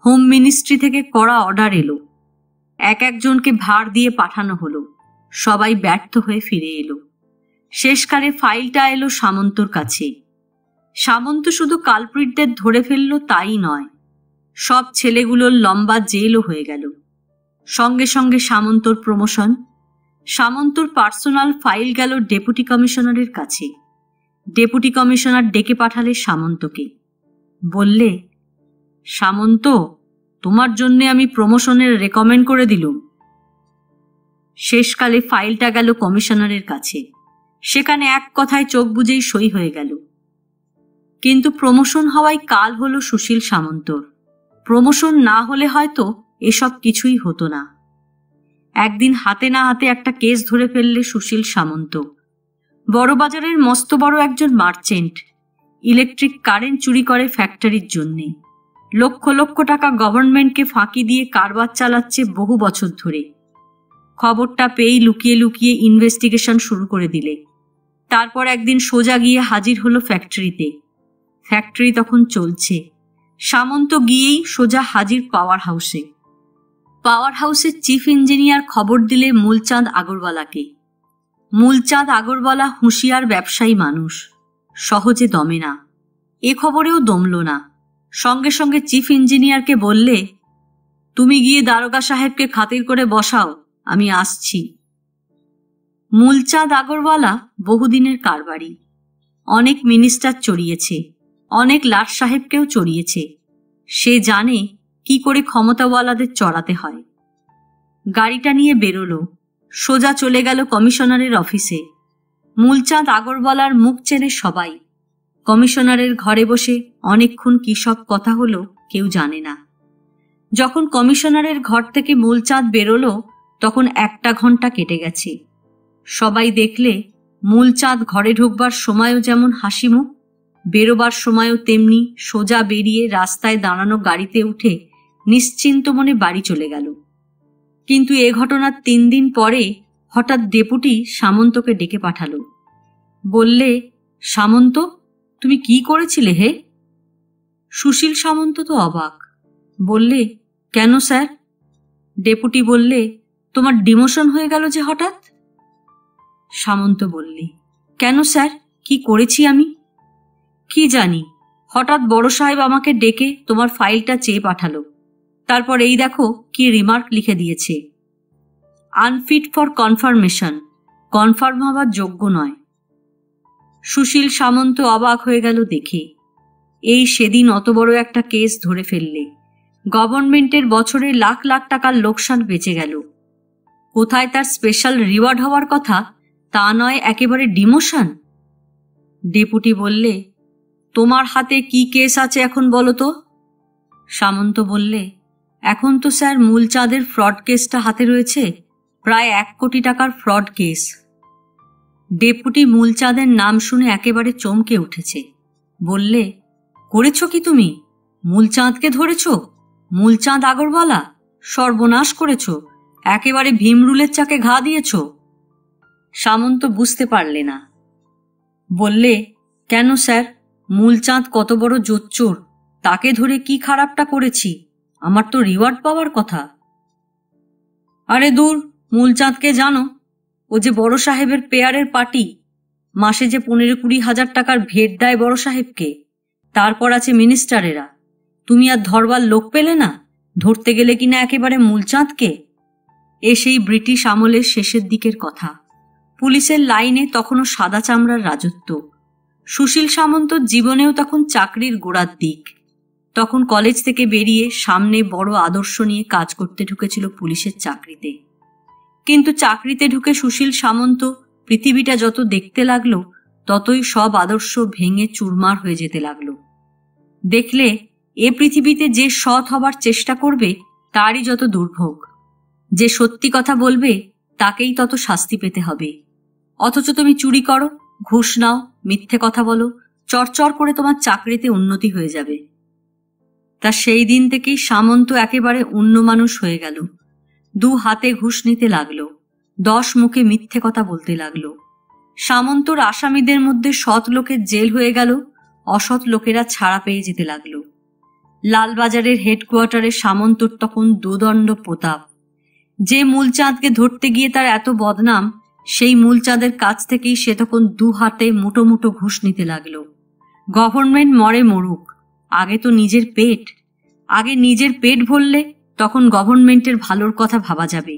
হোম মিনিস্ট্রি থেকে কড়া অর্ডার এলো, একজনকে ভার দিয়ে পাঠানো হলো, সবাই ব্যর্থ হয়ে ফিরে এলো। শেষকালে ফাইলটা এলো সামন্তর কাছে। সামন্ত শুধু কালপ্রিটদের ধরে ফেললো তাই নয়, সব ছেলেগুলোর লম্বা জেলও হয়ে গেল। সঙ্গে সঙ্গে সামন্তর প্রমোশন। সামন্তর পার্সোনাল ফাইল গেল ডেপুটি কমিশনারের কাছে। ডেপুটি কমিশনার ডেকে পাঠালে সামন্তকে। বললে, সামন্ত, তোমার জন্যে আমি প্রমোশনের রেকমেন্ড করে দিলুম। শেষকালে ফাইলটা গেল কমিশনারের কাছে। সেখানে এক কথায় চোখ বুজেই সই হয়ে গেল। কিন্তু প্রমোশন হওয়ায় কাল হলো সুশীল সামন্তর। প্রমোশন না হলে হয়তো এসব কিছুই হতো না। একদিন হাতে না হাতে একটা কেস ধরে ফেললে সুশীল সামন্ত। বড়বাজারের মস্ত বড় একজন মার্চেন্ট, ইলেকট্রিক কারেন্ট চুরি করে ফ্যাক্টরির জন্যে। লক্ষ লক্ষ টাকা গভর্নমেন্টকে ফাঁকি দিয়ে কারবার চালাচ্ছে বহু বছর ধরে। খবরটা পেয়েই লুকিয়ে লুকিয়ে ইনভেস্টিগেশন শুরু করে দিলে। তারপর একদিন সোজা গিয়ে হাজির হলো ফ্যাক্টরিতে। ফ্যাক্টরি তখন চলছে। সামন্ত গিয়েই সোজা হাজির পাওয়ার হাউসে। পাওয়ার হাউসের চিফ ইঞ্জিনিয়ার খবর দিলে মূলচাঁদ আগরওয়ালাকে। মূলচাঁদ আগরওয়ালা হুঁশিয়ার ব্যবসায়ী মানুষ, সহজে দমে না। এ খবরেও দমল না, সঙ্গে সঙ্গে চিফ ইঞ্জিনিয়ারকে বললে, তুমি গিয়ে দারোগা সাহেবকে খাতির করে বসাও, আমি আসছি। মূলচাঁদ আগরওয়ালা বহুদিনের কারবারি, অনেক মিনিস্টার চড়িয়েছে, অনেক লাট সাহেবকেও চড়িয়েছে। সে জানে কি করে ক্ষমতাওয়ালাদের চড়াতে হয়। গাড়িটা নিয়ে বেরোলো, সোজা চলে গেল কমিশনারের অফিসে। মূলচাঁদ আগরওয়ালার মুখ চেনে সবাই। কমিশনারের ঘরে বসে অনেকক্ষণ কি সব কথা হলো কেউ জানে না। যখন কমিশনারের ঘর থেকে মূলচাঁদ বেরোলো তখন 1 ঘন্টা কেটে গেছে। সবাই দেখলে মূলচাঁদ ঘরে ঢুকবার সময়ও যেমন হাসিমুখ, বেরোবার সময়ও তেমনি সোজা বেরিয়ে রাস্তায় দাঁড়ানো গাড়িতে উঠে নিশ্চিন্ত মনে বাড়ি চলে গেল। কিন্তু এ ঘটনার 3 দিন পরে হঠাৎ ডেপুটি সামন্তকে ডেকে পাঠালো। বললে, সামন্ত, তুমি কি করেছিলে হে? সুশীল সামন্ত তো অবাক, বললে, কেন স্যার? ডেপুটি বললে, তোমার ডিমোশন হয়ে গেল যে হঠাৎ? সামন্ত বললে, কেন স্যার, কি করেছি আমি? কি জানি, হঠাৎ বড় সাহেব আমাকে ডেকে তোমার ফাইলটা চেয়ে পাঠালো। তারপর এই দেখো কি রিমার্ক লিখে দিয়েছে, আনফিট ফর কনফার্মেশন, কনফার্ম হবার যোগ্য নয়। সুশীল সামন্ত অবাক হয়ে গেল দেখে। এই সেদিন অত বড় একটা কেস ধরে ফেললে, গভর্নমেন্টের বছরে লাখ লাখ টাকার লোকসান বেঁচে গেল। কোথায় তার স্পেশাল রিওয়ার্ড হওয়ার কথা, তা নয় একেবারে ডিমোশন। ডেপুটি বললে, তোমার হাতে কি কেস আছে এখন বলো তো? সামন্ত বললে, এখন তো স্যার মূলচাঁদের ফ্রড কেসটা হাতে রয়েছে, প্রায় 1 কোটি টাকার ফ্রড কেস। ডেপুটি মূলচাঁদের নাম শুনে একেবারে চমকে উঠেছে। বললে, করেছ কি তুমি? মূলচাঁদকে ধরেছ? মূলচাঁদ আগরওয়ালা? সর্বনাশ করেছ, একেবারে ভীমরুলের চাকে ঘা দিয়েছ। সামন্ত বুঝতে পারলে না। বললে, কেন স্যার, মূলচাঁদ কত বড় জোচ্চোর, তাকে ধরে কি খারাপটা করেছি? আমার তো রিওয়ার্ড পাওয়ার কথা। আরে দূর, মূলচাঁদকে জানো? ও যে বড় সাহেবের পেয়ারের পার্টি, মাসে যে 15-20 হাজার টাকার ভেট দেয় বড় সাহেবকে। তারপর আছে মিনিস্টারেরা। তুমি আর ধরবার লোক পেলে না? ধরতে গেলে কিনা একেবারে মূলচাঁদকে। এ সেই ব্রিটিশ আমলের শেষের দিকের কথা। পুলিশের লাইনে তখনও সাদা চামড়ার রাজত্ব। সুশীল সামন্তর জীবনেও তখন চাকরির গোড়ার দিক। তখন কলেজ থেকে বেরিয়ে সামনে বড় আদর্শ নিয়ে কাজ করতে ঢুকেছিল পুলিশের চাকরিতে। কিন্তু চাকরিতে ঢুকে সুশীল সামন্ত পৃথিবীটা যত দেখতে লাগলো ততই সব আদর্শ ভেঙে চুরমার হয়ে যেতে লাগলো। দেখলে এ পৃথিবীতে যে সৎ হবার চেষ্টা করবে তারই যত দুর্ভোগ, যে সত্যি কথা বলবে তাকেই তত শাস্তি পেতে হবে। অথচ তুমি চুরি করো, ঘুষ নাও, মিথ্যে কথা বলো, চরচর করে তোমার চাকরিতে উন্নতি হয়ে যাবে। তা সেই দিন থেকেই সামন্ত একেবারে অন্য মানুষ হয়ে গেল। 2 হাতে ঘুষ নিতে লাগলো, 10 মুখে মিথ্যে কথা বলতে লাগলো। সামন্তর আসামিদের মধ্যে সৎ লোকের জেল হয়ে গেল, অসৎ লোকেরা ছাড়া পেয়ে যেতে লাগলো। লালবাজারের হেডকোয়ার্টারে সামন্তর তখন দোদণ্ড প্রতাপ। যে মূলচাঁদকে ধরতে গিয়ে তার এত বদনাম, সেই মূলচাঁদের কাছ থেকেই সে তখন 2 হাতে মুঠো মুঠো ঘুষ নিতে লাগলো। গভর্নমেন্ট মরে মরুক, আগে তো নিজের পেট। আগে নিজের পেট ভরলে তখন গভর্নমেন্টের ভালোর কথা ভাবা যাবে।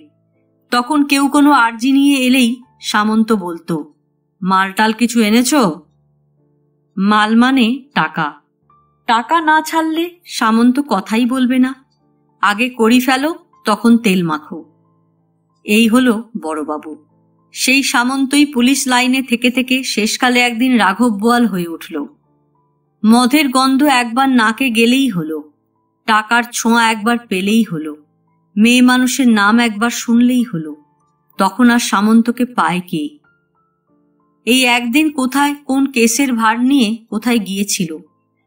তখন কেউ কোনো আর্জি নিয়ে এলেই সামন্ত বলতো, মালটাল কিছু এনেছ? মাল মানে টাকা। টাকা না ছাড়লে সামন্ত কথাই বলবে না। আগে করি ফেলো, তখন তেল মাখো। এই হলো বড়বাবু। সেই সামন্তই পুলিশ লাইনে থেকে থেকে শেষকালে একদিন রাঘব বোয়াল হয়ে উঠল। মদের গন্ধ একবার নাকে গেলেই হলো, টাকার ছোঁয়া একবার পেলেই হলো, মেয়ে মানুষের নাম একবার শুনলেই হলো। তখন আর সামন্তকে পায় কে? এই একদিন কোথায় কোন কেসের ভার নিয়ে কোথায় গিয়েছিল,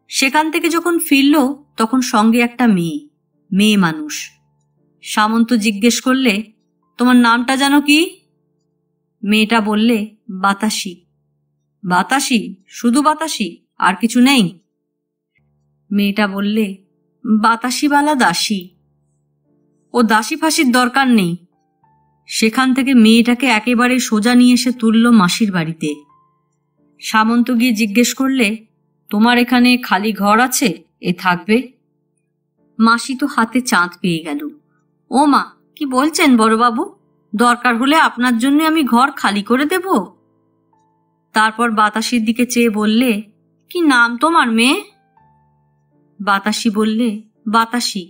সেখান থেকে যখন ফিরল তখন সঙ্গে একটা মেয়ে মানুষ। সামন্ত জিজ্ঞেস করলে, তোমার নামটা জানো কি? মেয়েটা বললে, বাতাসি। বাতাসি? শুধু বাতাসি, আর কিছু নেই? মেয়েটা বললে, বাতাসিওয়ালা দাসী। ও দাসী ফাঁসির দরকার নেই। সেখান থেকে মেয়েটাকে একেবারে সোজা নিয়ে এসে তুলল মাসির বাড়িতে। সামন্ত গিয়ে জিজ্ঞেস করলে, তোমার এখানে খালি ঘর আছে, এ থাকবে? মাসি তো হাতে চাঁদ পেয়ে গেল। ও মা, কি বলছেন বড়বাবু? দরকার হলে আপনার জন্য আমি ঘর খালি করে দেব। তারপর বাতাসির দিকে চেয়ে বললে, কি নাম তোমার মেয়ে? বাতাসি বললে, বাতাসি।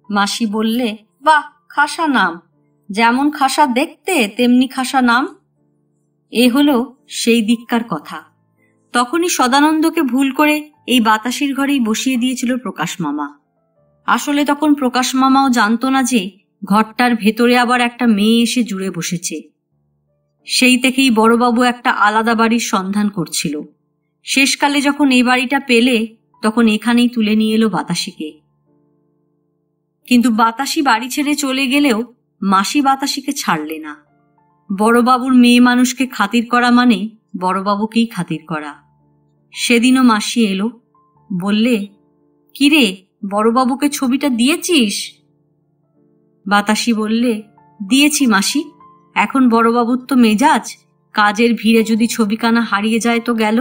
মাসি বললে, বাহ, খাসা নাম। যেমন খাসা দেখতে তেমনি খাসা নাম। এ হলো সেই দিককার কথা। তখনই সদানন্দকে ভুল করে এই বাতাসির ঘরেই বসিয়ে দিয়েছিল প্রকাশ মামা। আসলে তখন প্রকাশ মামাও জানতো না যে ঘরটার ভেতরে আবার একটা মেয়ে এসে জুড়ে বসেছে। সেই থেকেই বড়বাবু একটা আলাদা বাড়ির সন্ধান করছিল। শেষকালে যখন এই বাড়িটা পেলে, তখন এখানেই তুলে নিয়ে এলো বাতাসিকে। কিন্তু বাতাসি বাড়ি ছেড়ে চলে গেলেও মাসি বাতাসিকে ছাড়লে না। বড়বাবুর মেয়ে মানুষকে খাতির করা মানে বড়বাবুকেই খাতির করা। সেদিনও মাসি এলো, বললে, কিরে, বড়বাবুকে ছবিটা দিয়েছিস? বাতাসি বললে, দিয়েছি মাসি। এখন বড়বাবুর তো মেজাজ, কাজের ভিড়ে যদি ছবিখানা হারিয়ে যায় তো গেল।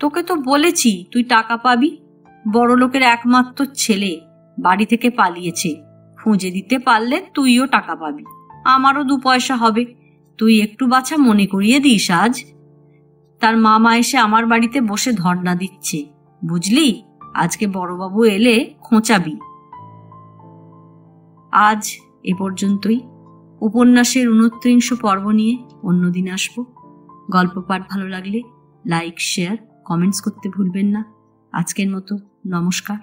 তোকে তো বলেছি তুই টাকা পাবি। বড় লোকের একমাত্র ছেলে, বাড়ি থেকে পালিয়েছে। খুঁজে দিতে পারলে তুইও টাকা পাবি, আমারও 2 পয়সা হবে। তুই একটু বাছা মনে করিয়ে দিস আজ। তার মামা এসে আমার বাড়িতে বসে ধর্ণা দিচ্ছে, বুঝলি? আজকে বড়বাবু এলে খোঁচাবি। আজ এ পর্যন্তই। উপন্যাসের 29 পর্ব নিয়ে অন্যদিন আসব। গল্প পাঠ ভালো লাগলে লাইক, শেয়ার, কমেন্টস করতে ভুলবেন না। আজকের মতো নমস্কার।